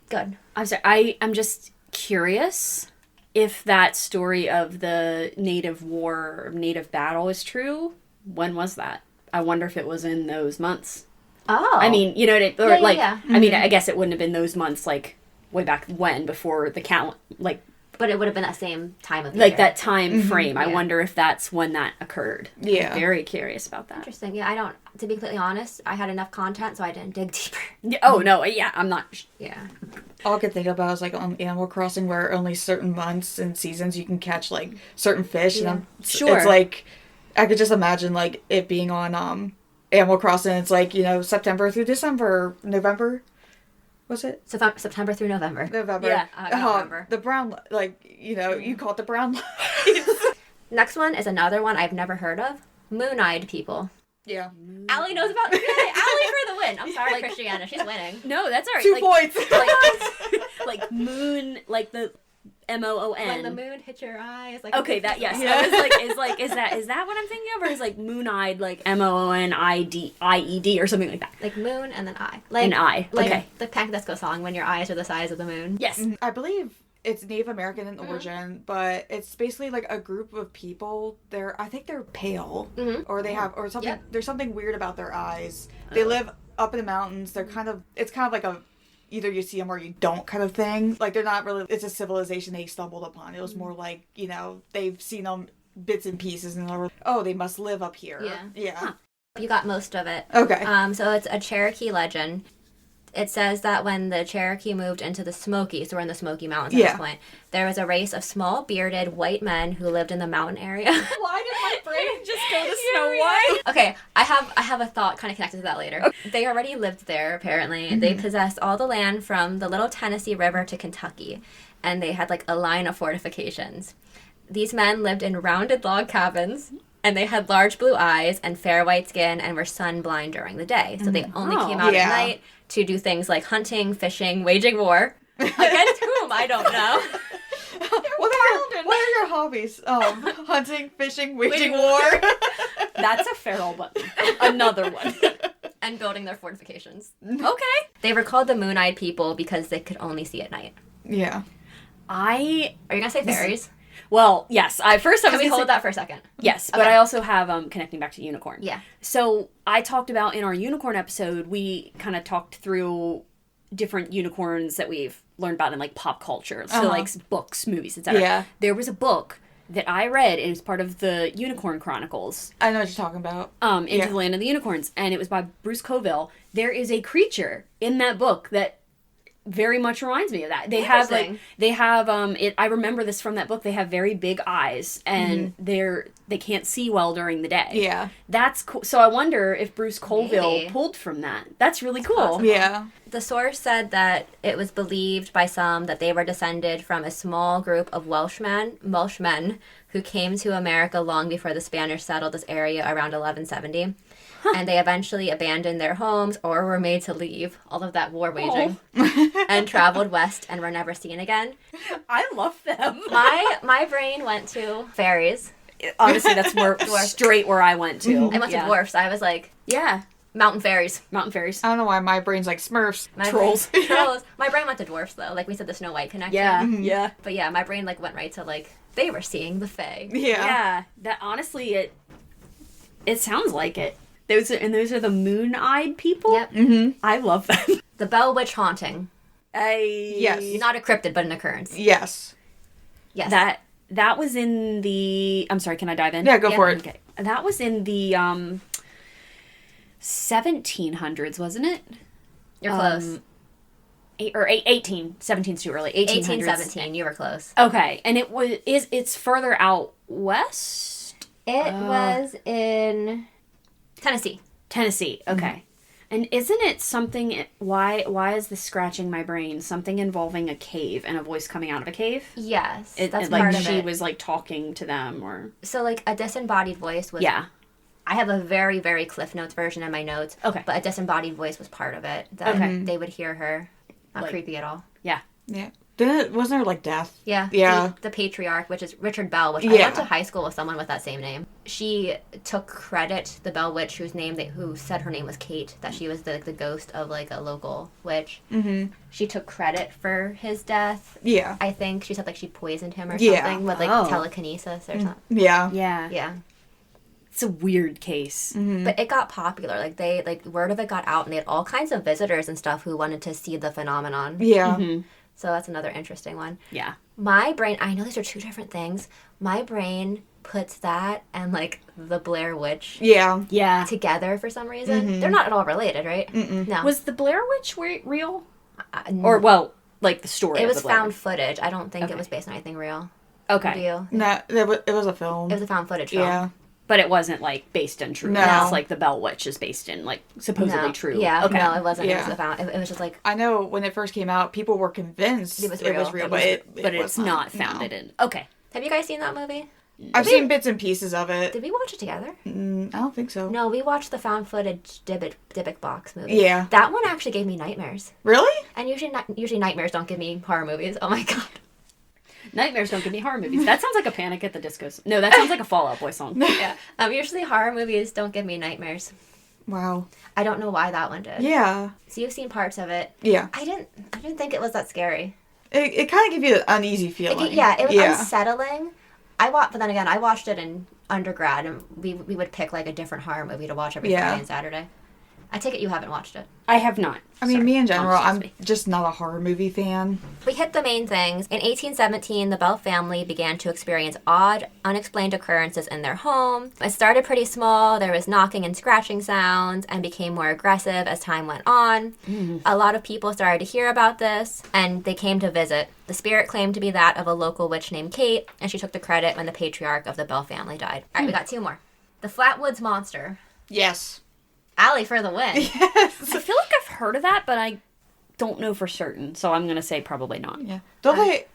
good. I'm sorry. I'm just curious if that story of the native war, or native battle is true. When was that? I wonder if it was in those months. Oh. I mean, you know, Yeah. I mean, I guess it wouldn't have been those months, like, way back when, before the count, like... But it would have been that same time of the Like, year. that time frame. I Yeah. wonder if that's when that occurred. Yeah. I'm very curious about that. Interesting. Yeah, to be completely honest, I had enough content, so I didn't dig deeper. Yeah, oh, no, yeah, I'm not... Yeah. All I could think about is like on Animal Crossing, where only certain months and seasons you can catch like certain fish. Yeah. And Sure. It's like, I could just imagine like it being on Animal Crossing. It's like, September through December, November. Was it? So September through November. November. Yeah, I don't remember. The brown, you call it the brown lights. Next one is another one I've never heard of. Moon-eyed people. Yeah. Allie knows about... Yay! Allie for the win! I'm sorry, Christiana. She's winning. No, that's all right. 2 like, points. like moon, like the MOON. When the moon hits your eyes, like... Okay, that, yes. Yeah. I was like, is that what I'm thinking of? Or is like moon-eyed, like MOONIED or something like that? Like moon and then eye. Like, An eye, Like okay. the Panic Disco song, when your eyes are the size of the moon. Yes. I believe it's Native American in origin, but it's basically like a group of people. I think they're pale, or they have, or something. Yep. There's something weird about their eyes. They live up in the mountains. They're it's kind of like either you see them or you don't kind of thing. Like they're not really. It's a civilization they stumbled upon. It was more like they've seen them bits and pieces, and they're they must live up here. Yeah. Yeah. Huh. You got most of it. Okay. So it's a Cherokee legend. It says that when the Cherokee moved into the Smokies, so we're in the Smoky Mountains at this point, there was a race of small, bearded, white men who lived in the mountain area. Why did my brain Just go to Snow White. Okay, I have a thought kind of connected to that later. Okay. They already lived there, apparently. They possessed all the land from the Little Tennessee River to Kentucky, and they had like a line of fortifications. These men lived in rounded log cabins, and they had large blue eyes and fair white skin and were sun blind during the day. So they only came out at night to do things like hunting, fishing, waging war. Against whom? I don't know. What are your hobbies? Hunting, fishing, waging war. That's a feral button. Another one. And building their fortifications. Okay. They were called the Moon-Eyed People because they could only see at night. Yeah. Are you gonna say fairies? Well, yes. Can we hold that for a second? Yes, but I also have connecting back to unicorn. Yeah. So I talked about in our unicorn episode, we kind of talked through different unicorns that we've learned about in like pop culture. So like books, movies, etc. Yeah. There was a book that I read, and it was part of the Unicorn Chronicles. I know what you're talking about. Into the Land of the Unicorns, and it was by Bruce Coville. There is a creature in that book that very much reminds me of that. They have I remember this from that book. They have very big eyes, and they can't see well during the day. Yeah. That's cool. So I wonder if Bruce Colville pulled from that. That's really cool. Possible. Yeah. The source said that it was believed by some that they were descended from a small group of Welshmen who came to America long before the Spanish settled this area around 1170. And they eventually abandoned their homes or were made to leave all of that war waging and traveled west and were never seen again. I love them. My brain went to fairies. Honestly, that's straight where I went to. I went to dwarfs. I was like, mountain fairies. Mountain fairies. I don't know why my brain's like Smurfs. Trolls. Trolls. My brain went to dwarfs, though. Like we said, the Snow White connection. Yeah, yeah. But yeah, my brain like went right to like, they were seeing the fae. Yeah. Yeah. That honestly, it sounds like it. Those are the Moon-Eyed People? Yep. Mm-hmm. I love them. The Bell Witch haunting. Yes. Not a cryptid, but an occurrence. Yes. Yes. That was in the... I'm sorry, can I dive in? Yeah, go for it. Okay. That was in the 1700s, wasn't it? You're close. 17's too early. 1817, you were close. Okay, and it's further out west? It was in Tennessee. Tennessee, okay. And isn't it something, why is this scratching my brain? Something involving a cave and a voice coming out of a cave? Yes, that's like part of it. she was like talking to them or... So like a disembodied voice was... Yeah. I have a very, very Cliff Notes version in my notes. Okay. But a disembodied voice was part of it. That they would hear her. Not Like, creepy at all. Yeah. Yeah. Wasn't there like death? Yeah. Yeah. The patriarch, which is Richard Bell, which I went to high school with someone with that same name. She took credit, the Bell Witch, who said her name was Kate, that she was the ghost of like a local witch. Mm-hmm. She took credit for his death. Yeah. I think she said like she poisoned him or something with like telekinesis or something. Yeah. Yeah. Yeah. It's a weird case. Mm-hmm. But it got popular. Like word of it got out and they had all kinds of visitors and stuff who wanted to see the phenomenon. Yeah. Mm-hmm. So that's another interesting one. Yeah. My brain, I know these are two different things. My brain puts that and like the Blair Witch Yeah. together for some reason. They're not at all related, right? Mm-mm. No. Was the Blair Witch real? Or, well, like the story it of was the Blair found Witch. footage. I don't think Okay. it was based on anything real. Okay. Do you? No, it was a film. It was a found footage film. Yeah. But it wasn't, like, based in true. No. It's like the Bell Witch is based in, like, supposedly No. true. Yeah. Okay. No, it wasn't. Yeah. It was just like... I know when it first came out, people were convinced It was real. but it it's was not founded in. Okay. Have you guys seen that movie? I've seen bits and pieces of it. Did we watch it together? I don't think so. No, we watched the found footage Dybbuk box movie. Yeah. That one actually gave me nightmares. Really? And usually nightmares don't give me horror movies. Oh my god. Nightmares don't give me horror movies. That sounds like a Panic at the Disco. No, that sounds like a Fall Out Boy song. Yeah. Usually horror movies don't give me nightmares. Wow. I don't know why that one did. Yeah. So you've seen parts of it. Yeah. I didn't think it was that scary. It kind of gave you an uneasy feeling. It was unsettling. But then again, I watched it in undergrad, and we would pick like a different horror movie to watch every Friday and Saturday. I take it you haven't watched it. I have not. I mean, me in general, Excuse I'm me. just not a horror movie fan. We hit the main things. In 1817, the Bell family began to experience odd, unexplained occurrences in their home. It started pretty small. There was knocking and scratching sounds and became more aggressive as time went on. A lot of people started to hear about this, and they came to visit. The spirit claimed to be that of a local witch named Kate, and she took the credit when the patriarch of the Bell family died. All right, we got two more. The Flatwoods Monster. Yes. Allie for the win. Yes. I feel like I've heard of that, but I don't know for certain, so I'm gonna say probably not. Yeah. Don't they?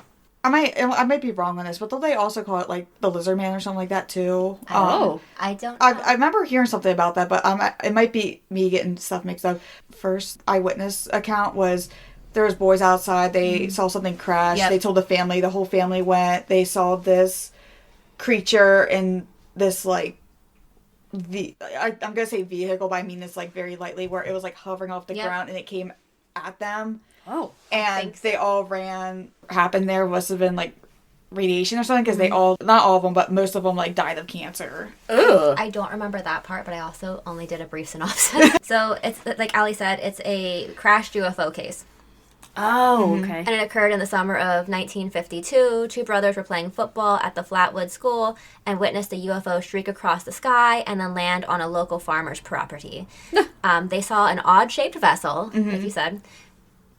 I might be wrong on this, but don't they also call it like the Lizard Man or something like that too? I don't know. I remember hearing something about that, but it might be me getting stuff mixed up. First eyewitness account was there was boys outside. They saw something crash. Yep. They told the family. The whole family went. They saw this creature in this like I'm gonna say vehicle, but I mean this like very lightly, where it was like hovering off the ground and it came at them. Oh. And they all ran. Happened there must have been like radiation or something, because they all, not all of them, but most of them like died of cancer. Ugh. I don't remember that part, but I also only did a brief synopsis. So it's like Allie said, it's a crashed UFO case. Oh, okay. And it occurred in the summer of 1952. Two brothers were playing football at the Flatwood School and witnessed a UFO streak across the sky and then land on a local farmer's property. They saw an odd-shaped vessel, like you said,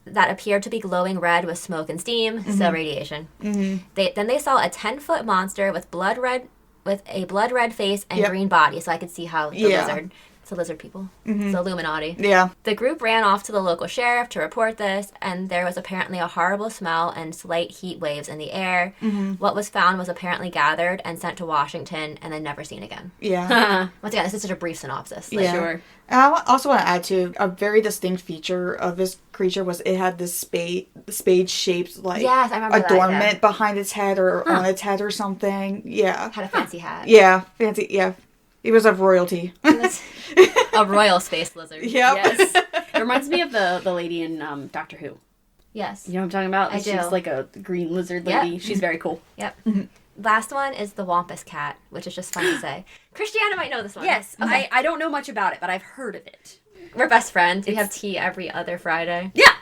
that appeared to be glowing red with smoke and steam, so radiation. Then they saw a 10-foot monster with a blood red face and green body, so I could see how the lizard. It's the lizard people. It's the Illuminati. Yeah. The group ran off to the local sheriff to report this, and there was apparently a horrible smell and slight heat waves in the air. What was found was apparently gathered and sent to Washington and then never seen again. Yeah. Once again, this is such a brief synopsis. Yeah. Sure. And I also want to add to a very distinct feature of this creature was it had this spade shaped like Yes, I remember that, adornment behind its head or on its head or something. Yeah. Had a fancy hat. Yeah. Fancy. Yeah. It was of royalty. A royal space lizard. Yep. Yes. It reminds me of the lady in Doctor Who. Yes. You know what I'm talking about? I do. She's like a green lizard lady. Yep. She's very cool. Yep. Last one is the Wampus Cat, which is just fun to say. Christiana might know this one. Yes. Okay. I don't know much about it, but I've heard of it. We're best friends. We have tea every other Friday. Yeah.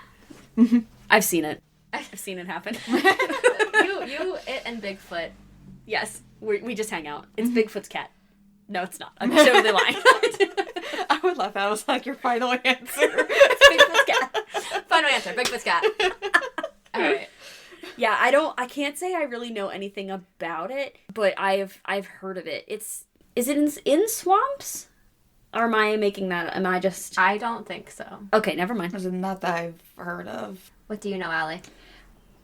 I've seen it. I've seen it happen. you, it, and Bigfoot. Yes. We just hang out. It's Bigfoot's cat. No, it's not. I'm totally lying. I would laugh. That was like your final answer. It's Bigfoot's cat. Final answer. Bigfoot's cat. All right. Yeah, I can't say I really know anything about it, but I've heard of it. Is it in swamps? Or am I making that? I don't think so. Okay, never mind. Is it not that I've heard of? What do you know, Allie?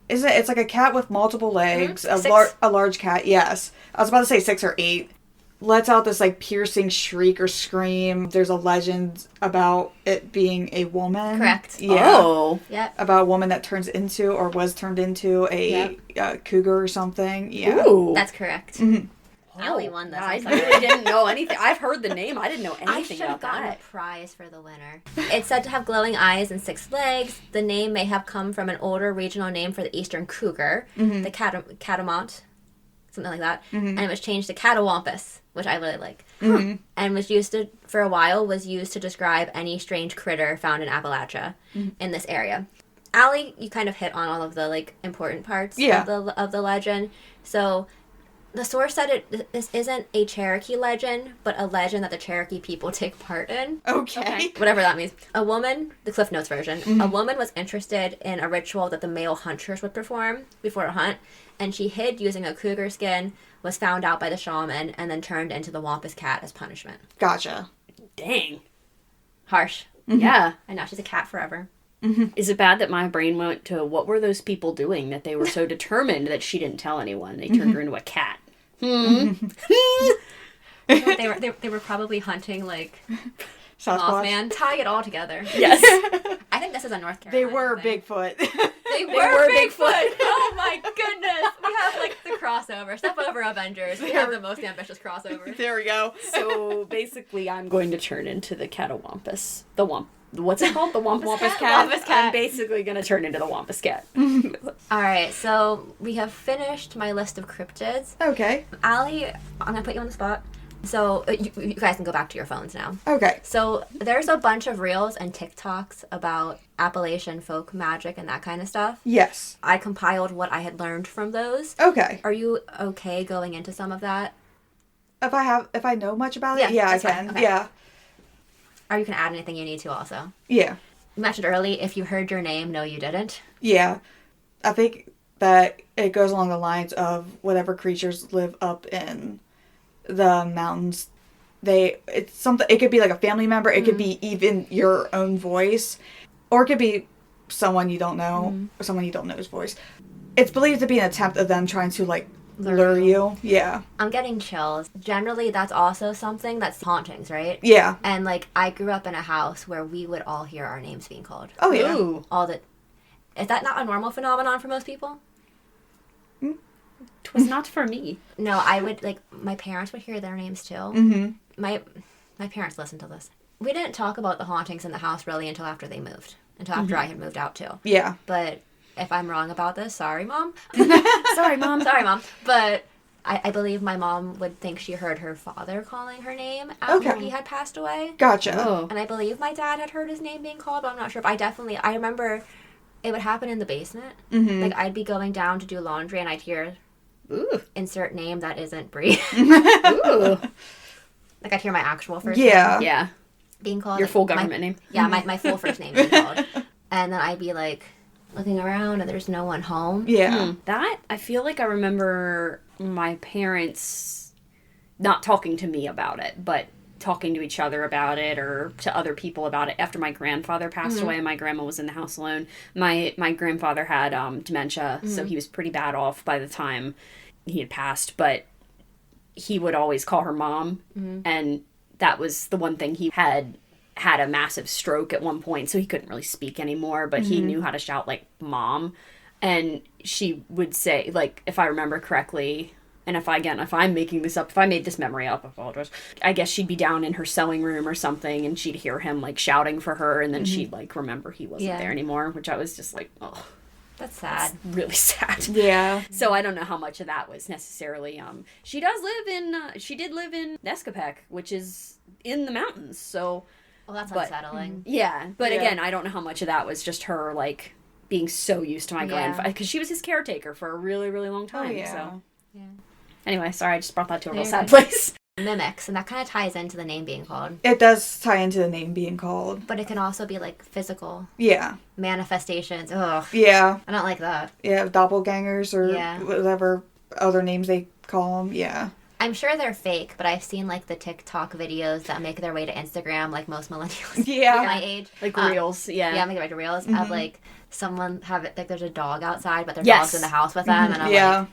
It's like a cat with multiple legs, a large cat. Yes, I was about to say 6 or 8. Lets out this like piercing shriek or scream. There's a legend about it being a woman. Correct. Yeah. Oh. Yep. About a woman that turns into or was turned into a cougar or something. Yeah. Ooh. That's correct. Oh, Allie won this. I I'm sorry. really didn't know anything. I've heard the name. I didn't know I anything should have about gotten that. a prize for the winner. It's said to have glowing eyes and 6 legs. The name may have come from an older regional name for the eastern cougar, the catamount, something like that, and it was changed to catawampus, which I really like, and was used to describe any strange critter found in Appalachia in this area. Allie, you kind of hit on all of the like important parts of the legend. So the source said this isn't a Cherokee legend, but a legend that the Cherokee people take part in. Okay. Whatever that means. A woman, the Cliff Notes version, a woman was interested in a ritual that the male hunters would perform before a hunt, and she hid using a cougar skin, was found out by the shaman, and then turned into the Wampus Cat as punishment. Gotcha. Dang. Harsh. Yeah. And now she's a cat forever. Is it bad that my brain went to what were those people doing that they were so determined that she didn't tell anyone? They turned her into a cat. They were probably hunting like Mothman. Tie it all together. Yes. I think this is a North They Carolina were thing. Bigfoot. They were Bigfoot. Oh my goodness. We have like the crossover. Step over Avengers. We have the most ambitious crossover. There we go. So basically, I'm going to turn into the catawampus. What's it called? The Wampus Cat? Cat? Wampus Cat. I'm basically going to turn into the Wampus Cat. All right, so we have finished my list of cryptids. Okay. Allie, I'm going to put you on the spot. So you guys can go back to your phones now. Okay. So there's a bunch of reels and TikToks about Appalachian folk magic and that kind of stuff. Yes. I compiled what I had learned from those. Okay. Are you okay going into some of that? If I know much about it, Yeah, I that's fine. can. Okay. Yeah. Or you can add anything you need to also. Yeah. You mentioned early, if you heard your name, no you didn't. Yeah. I think that it goes along the lines of whatever creatures live up in the mountains it's something, it could be like a family member, it could be even your own voice, or it could be someone you don't know, or someone you don't know's voice. It's believed to be an attempt of them trying to, like, lure you. Yeah. I'm getting chills. Generally, that's also something that's hauntings, right? Yeah. And, like, I grew up in a house where we would all hear our names being called. Oh, yeah. Ooh. Is that not a normal phenomenon for most people? It was not for me. No, I would, like, my parents would hear their names, too. Mm-hmm. My parents listened to this. We didn't talk about the hauntings in the house, really, until after they moved. Until after I had moved out, too. Yeah. But if I'm wrong about this, sorry, Mom. Sorry, Mom. Sorry, Mom. But I believe my mom would think she heard her father calling her name after he had passed away. Gotcha. Oh. And I believe my dad had heard his name being called, but I'm not sure. But I remember it would happen in the basement. Mm-hmm. Like, I'd be going down to do laundry, and I'd hear, Ooh. insert name that isn't Bree. Ooh. Like, I'd hear my actual first Yeah. name Yeah. being called. Your like, full government name. Yeah, my full first name being called. And then I'd be, like, looking around, and there's no one home. Yeah. That, I feel like I remember my parents not talking to me about it, but talking to each other about it or to other people about it after my grandfather passed away and my grandma was in the house alone. My grandfather had dementia, so he was pretty bad off by the time he had passed, but he would always call her Mom, and that was the one thing. He had a massive stroke at one point, so he couldn't really speak anymore, but he knew how to shout, like, Mom. And she would say, like, if I remember correctly, and if I'm making this up, if I made this memory up, I apologize. I guess she'd be down in her sewing room or something, and she'd hear him, like, shouting for her, and then she'd, like, remember he wasn't there anymore, which I was just like, oh. That's sad. That's really sad. Yeah. So I don't know how much of that was necessarily, she did live in Nescapec, which is in the mountains, so. Well, that's unsettling. Yeah, but again, I don't know how much of that was just her, like, being so used to my grandfather, because she was his caretaker for a really, really long time, so. Yeah. Anyway, sorry, I just brought that to a real sad place. Mimics, and that kind of ties into the name being called. It does tie into the name being called. But it can also be, like, physical manifestations. Ugh. Yeah. I don't like that. Yeah, doppelgangers or whatever other names they call them. Yeah. I'm sure they're fake, but I've seen, like, the TikTok videos that make their way to Instagram, like most millennials my age. Like Reels, Yeah, make their way to Reels. Of, like, someone like, there's a dog outside, but their dog's in the house with them, and I'm like...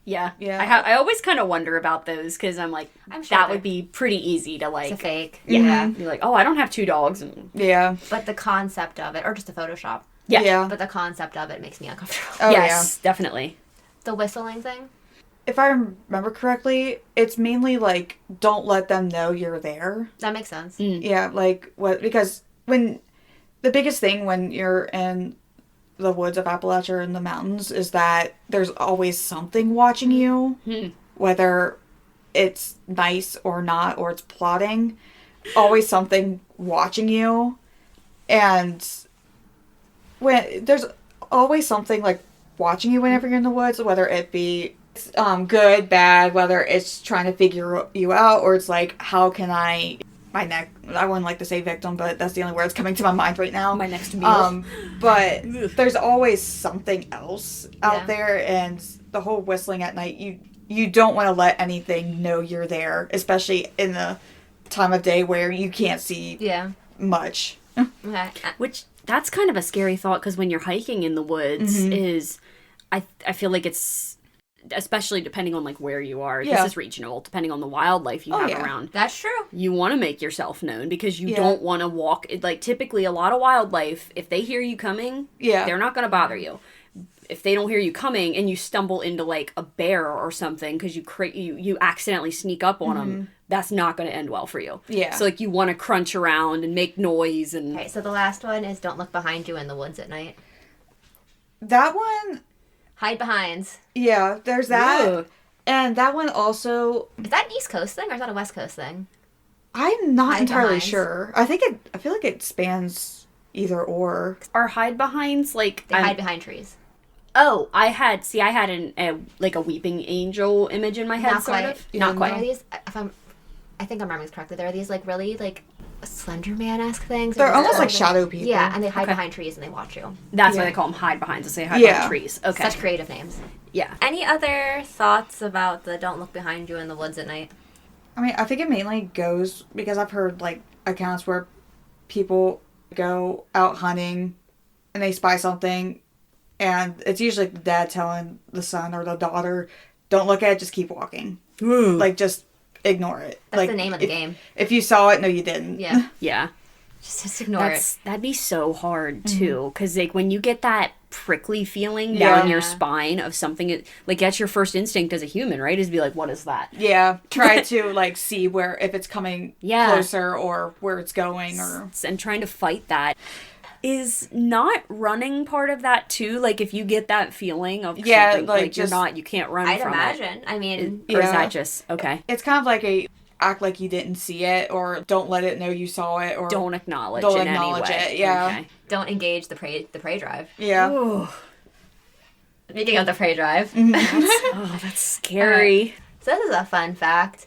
Yeah. Yeah. I always kind of wonder about those, because I'm like, that would be pretty easy to, like... It's a fake. Yeah. Be like, oh, I don't have 2 dogs. And... Yeah. But the concept of it, or just a Photoshop. Yeah. But the concept of it makes me uncomfortable. Oh, yes, definitely. The whistling thing? If I remember correctly, it's mainly, like, don't let them know you're there. That makes sense. Yeah, like, because the biggest thing when you're in the woods of Appalachia or in the mountains is that there's always something watching you, whether it's nice or not, or it's plotting, always something watching you. And when there's always something, like, watching you whenever you're in the woods, whether it be good, bad, whether it's trying to figure you out, or it's like, how can I wouldn't like to say victim, but that's the only word that's coming to my mind right now. My next meal. But there's always something else out there, and the whole whistling at night, you don't want to let anything know you're there, especially in the time of day where you can't see much. Okay. Which, that's kind of a scary thought, because when you're hiking in the woods, I feel like it's, especially depending on, like, where you are, this is regional, depending on the wildlife you have around. That's true. You want to make yourself known, because you don't want to walk, like, typically a lot of wildlife, if they hear you coming, they're not going to bother you. If they don't hear you coming and you stumble into, like, a bear or something because you accidentally sneak up on them, that's not going to end well for you. Yeah. So, like, you want to crunch around and make noise and... Okay, so the last one is don't look behind you in the woods at night. That one... Hide behinds. Yeah, there's that. Ooh. And that one also... Is that an East Coast thing or is that a West Coast thing? I'm not Hide entirely behinds. sure. I feel like it spans either or. Are hide behinds, like... They hide behind trees. Oh, I had a weeping angel image in my head, Not sort quite. of. Yeah, Not There are quite. these, I think I'm remembering this correctly, there are these, like, really, like, Slender Man-esque things. They're almost like shadow people. Yeah, and they hide behind trees and they watch you. That's why they call them hide behinds, to say hide behind trees. Okay. Such creative names. Yeah. Any other thoughts about the don't look behind you in the woods at night? I mean, I think it mainly goes because I've heard like accounts where people go out hunting and they spy something, and it's usually the dad telling the son or the daughter, "Don't look at it, just keep walking." Ooh. Like, just ignore it. That's like, the name of the game. If you saw it, no, you didn't. Yeah. Yeah. Just ignore it. That'd be so hard too, because like when you get that prickly feeling Yeah. down your spine of something, like that's your first instinct as a human, right? Is to be like, what is that? Yeah. Try to like see where if it's coming Yeah. closer or where it's going or And trying to fight that. Is not running part of that too? Like if you get that feeling of Yeah, something, like you're just- not, you can't run I'd from imagine. I mean, it. Or is Yeah. that just okay? it's kind of like a act like you didn't see it or don't let it know you saw it or Don't acknowledge Don't in acknowledge any way. it, yeah. Okay. don't engage the prey drive. yeah. Ooh, Speaking of the prey drive, that's scary. so this is a fun fact.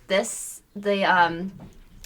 The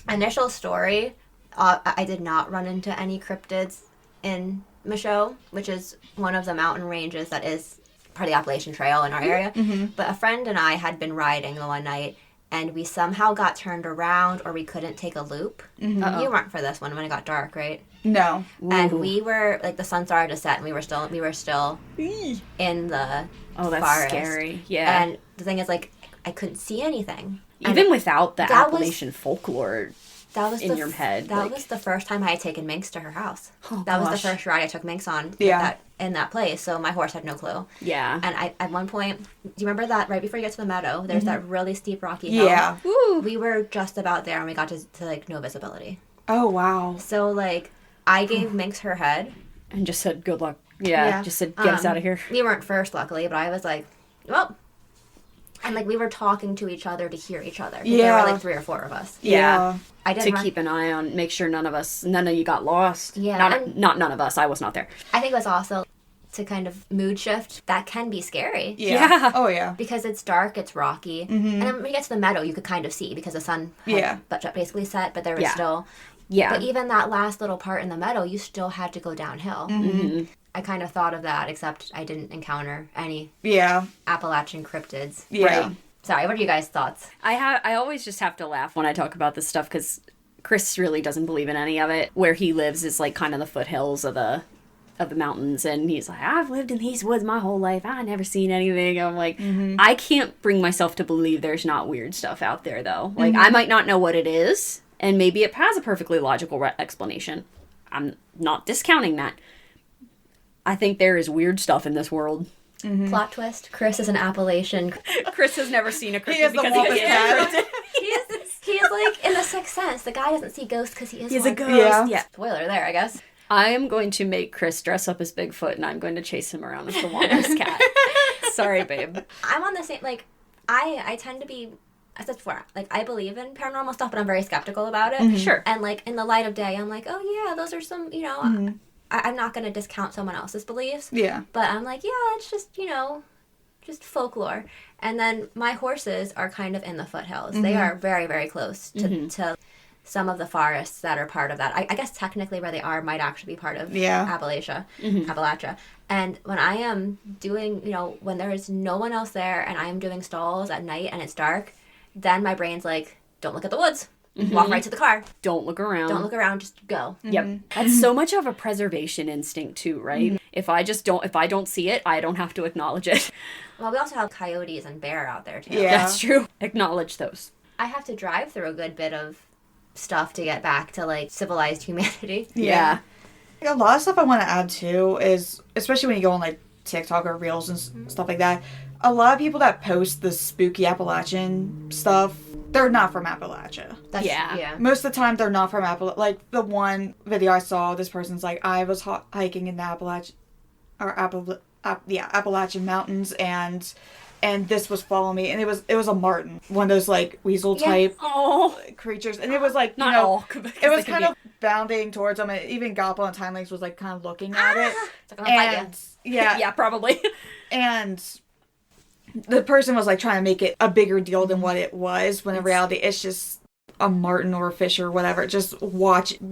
initial story, I did not run into any cryptids in Michaud, which is one of the mountain ranges that is part of the Appalachian Trail in our area. But a friend and I had been riding the one night, and we somehow got turned around, or we couldn't take a loop. You weren't for this one when it got dark, right? No. And Ooh. we were like, the sun started to set, and we were still in the Oh, that's forest. scary. Yeah. And the thing is, like, I couldn't see anything. Even And without the that was- Appalachian folklore that was in your head, That like- was the first time I had taken Minx to her house. Oh, that was gosh. the first ride I took Minx on. Yeah. In that place. So my horse had no clue. Yeah. And I, at one point, do you remember that right before you get to the meadow? There's that really steep rocky hill. Yeah. Woo. We were just about there, and we got to like no visibility. Oh wow. So like, I gave Minx her head. And just said, good luck. Yeah. Yeah. Just said, get us out of here. We weren't first, luckily, but I was like, well. And like, we were talking to each other to hear each other. 'Cause There Yeah. were like 3 or 4 of us. Yeah. I To didn't run- keep an eye on, make sure none of you got lost. Yeah, and- Not none of us. I was not there. I think it was also to kind of mood shift. That can be scary. Yeah. Yeah. Oh yeah. Because it's dark, it's rocky. And then when you get to the meadow, you could kind of see because the sun had basically set, but there was Yeah. still... Yeah. But even that last little part in the meadow, you still had to go downhill. I kind of thought of that, except I didn't encounter any Yeah. Appalachian cryptids. Yeah. Right. Sorry, what are you guys' thoughts? I always just have to laugh when I talk about this stuff because Chris really doesn't believe in any of it. Where he lives is like kind of the foothills of the mountains, and he's like, I've lived in these woods my whole life. I never seen anything. I'm like, I can't bring myself to believe there's not weird stuff out there though. Like I might not know what it is, and maybe it has a perfectly logical explanation. I'm not discounting that. I think there is weird stuff in this world. Plot twist, Chris is an Appalachian. Chris has never seen a cryptid He is the because Wampus he cat. He is like in the Sixth Sense. The guy doesn't see ghosts because he is He's one. a ghost. Yeah. Yeah. Spoiler there, I guess. I am going to make Chris dress up as Bigfoot, and I'm going to chase him around as the Wampus cat. Sorry, babe. I'm on the same, like, I tend to be, I said before, like, I believe in paranormal stuff, but I'm very skeptical about it. Sure. And, like, in the light of day, I'm like, oh, yeah, those are some, you know, I'm not going to discount someone else's beliefs. Yeah. But I'm like, yeah, it's just, you know, just folklore. And then my horses are kind of in the foothills. They are very, very close to some of the forests that are part of that. I guess technically where they are might actually be part of Appalachia. And when I am doing, you know, when there is no one else there and I am doing stalls at night and it's dark, then my brain's like, don't look at the woods. Walk right to the car. Don't look around. Don't look around. Just go. Yep. That's so much of a preservation instinct too, right? If I don't see it, I don't have to acknowledge it. Well, we also have coyotes and bear out there too. Yeah. That's true. Acknowledge those. I have to drive through a good bit of stuff to get back to like civilized humanity. Yeah. A lot of stuff I want to add too is, especially when you go on like TikTok or Reels and stuff like that, a lot of people that post the spooky Appalachian stuff, they're not from Appalachia. That's, Yeah. Most of the time, they're not from Appalachia. Like, the one video I saw, this person's like, I was hiking in the Appalachian Mountains, and this was following me, and it was a marten, one of those, like, weasel type Oh. creatures, and it was, like, Not you know, all. it was kind of bounding towards them, and even Goppo on Time Lapse was, like, kind of looking at it, It's like, I'm gonna fight ya. and, yeah, Yeah, probably. and the person was, like, trying to make it a bigger deal than what it was, when in reality, it's just a marten or a fish or whatever, just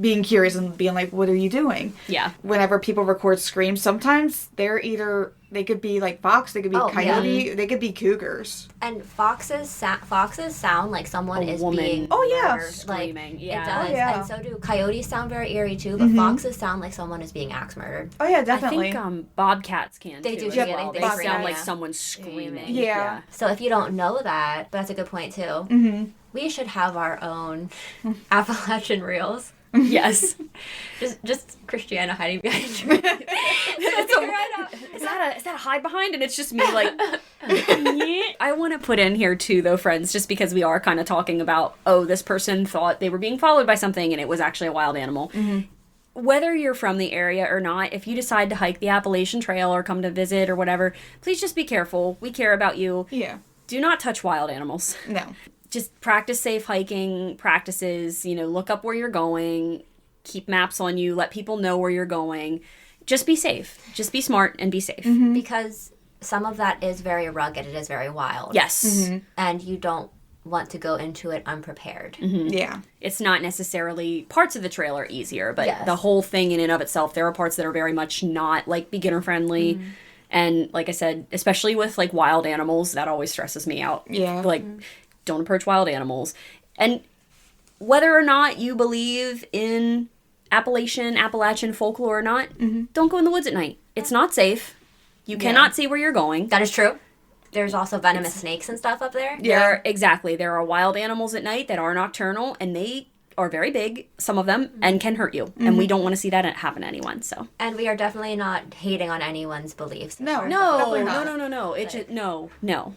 being curious and being like, what are you doing? Yeah. Whenever people record screams, sometimes they could be like fox, they could be coyote, they could be cougars. And foxes sound like someone is woman being screaming. Like, yeah. it does. Oh, yeah. And so do coyotes sound very eerie too, but foxes sound like someone is being axe murdered. Oh yeah, definitely. I think bobcats can They too. do, as yeah, well. they They scream, sound like yeah. someone's screaming. Yeah. So if you don't know that, but that's a good point too. Mm-hmm. We should have our own Appalachian reels. Yes. Just Christiana hiding behind you. Is that a hide behind? And it's just me like. I want to put in here too, though, friends, just because we are kind of talking about, this person thought they were being followed by something and it was actually a wild animal. Mm-hmm. Whether you're from the area or not, if you decide to hike the Appalachian Trail or come to visit or whatever, please just be careful. We care about you. Yeah. Do not touch wild animals. No. Just practice safe hiking practices, look up where you're going, keep maps on you, let people know where you're going. Just be safe. Just be smart and be safe. Mm-hmm. Because some of that is very rugged. It is very wild. Yes. Mm-hmm. And you don't want to go into it unprepared. Mm-hmm. Yeah. It's not necessarily, parts of the trail are easier, but Yes. the whole thing in and of itself, there are parts that are very much not like beginner friendly. Mm-hmm. And like I said, especially with like wild animals, that always stresses me out. Yeah. Like, don't approach wild animals. And whether or not you believe in Appalachian folklore or not, don't go in the woods at night. It's not safe. You cannot see where you're going. That is true. There's also venomous snakes and stuff up there. Yeah. There are wild animals at night that are nocturnal, and they are very big, some of them, and can hurt you. And we don't want to see that happen to anyone, so. And we are definitely not hating on anyone's beliefs. No. No. It's just, no.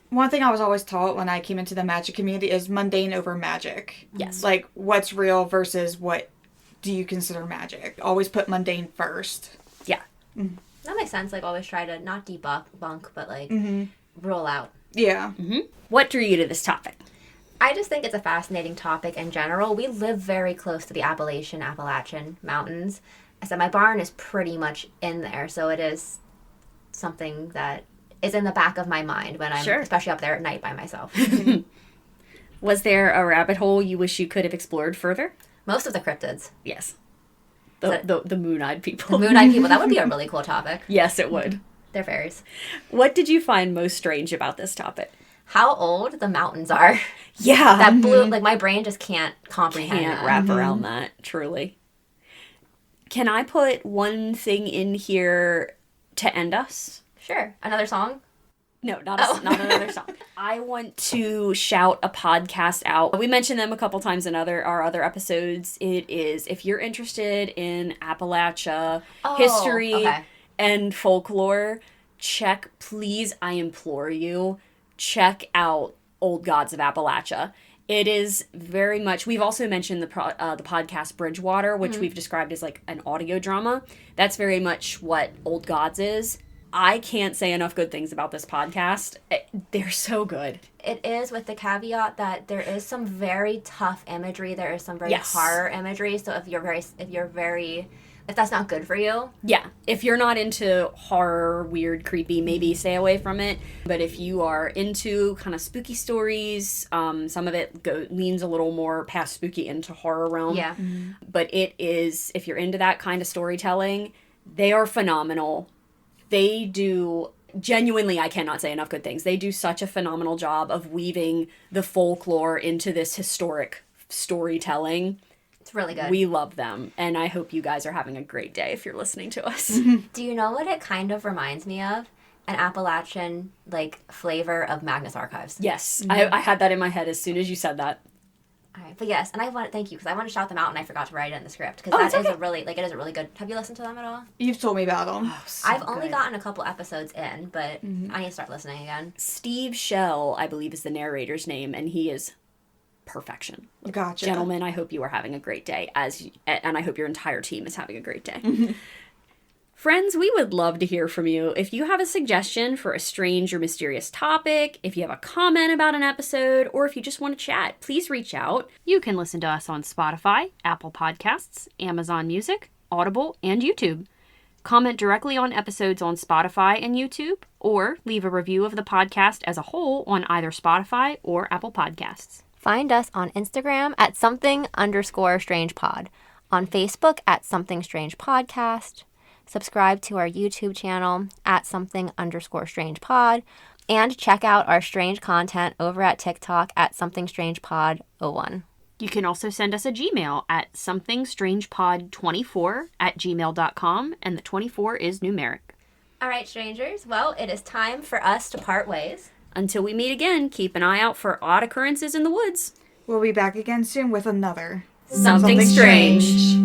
One thing I was always taught when I came into the magic community is mundane over magic. Yes. Like, what's real versus what do you consider magic? Always put mundane first. Yeah. That makes sense. Like, always try to not debunk, but like, rule out. Yeah. What drew you to this topic? I just think it's a fascinating topic in general. We live very close to the Appalachian Mountains. So my barn is pretty much in there. So it is something that is in the back of my mind when I'm especially up there at night by myself. Was there a rabbit hole you wish you could have explored further? Most of the cryptids. Yes. The moon-eyed people. The moon-eyed people. That would be a really cool topic. Yes, it would. They're fairies. What did you find most strange about this topic? How old the mountains are. Yeah. That blew, like, my brain just can't comprehend Can't that. wrap around that, truly. Can I put one thing in here to end us? Sure. Another song? No, not another song. I want to shout a podcast out. We mentioned them a couple times in our other episodes. It is, if you're interested in Appalachia history and folklore, please, I implore you, check out Old Gods of Appalachia. It is very much, we've also mentioned the podcast Bridgewater, which we've described as like an audio drama. That's very much what Old Gods is. I can't say enough good things about this podcast. They're so good. It is, with the caveat that there is some very tough imagery. There is some very horror imagery. So if that's not good for you. Yeah. If you're not into horror, weird, creepy, maybe stay away from it. But if you are into kind of spooky stories, some of it leans a little more past spooky into horror realm. Yeah. But it is, if you're into that kind of storytelling, they are phenomenal. They do, genuinely, I cannot say enough good things. They do such a phenomenal job of weaving the folklore into this historic storytelling. It's really good. We love them, and I hope you guys are having a great day if you're listening to us. Do you know what it kind of reminds me of? An Appalachian, like, flavor of Magnus Archives. Yes, I had that in my head as soon as you said that. All right, but yes, and thank you, because I want to shout them out, and I forgot to write it in the script, because it is a really good, have you listened to them at all? You've told me about them. Oh, so I've only good. gotten a couple episodes in, but I need to start listening again. Steve Shell, I believe, is the narrator's name, and he is perfection. Gotcha. Gentlemen, I hope you are having a great day, and I hope your entire team is having a great day. Friends, we would love to hear from you. If you have a suggestion for a strange or mysterious topic, if you have a comment about an episode, or if you just want to chat, please reach out. You can listen to us on Spotify, Apple Podcasts, Amazon Music, Audible, and YouTube. Comment directly on episodes on Spotify and YouTube, or leave a review of the podcast as a whole on either Spotify or Apple Podcasts. Find us on Instagram at something_strange_pod, on Facebook at Something Strange Podcast. Subscribe to our YouTube channel at something_strange_pod, and check out our strange content over at TikTok at somethingstrangepod01. You can also send us a Gmail at somethingstrangepod24@gmail.com, and the 24 is numeric. All right, strangers. Well, it is time for us to part ways. Until we meet again, keep an eye out for odd occurrences in the woods. We'll be back again soon with another Something strange.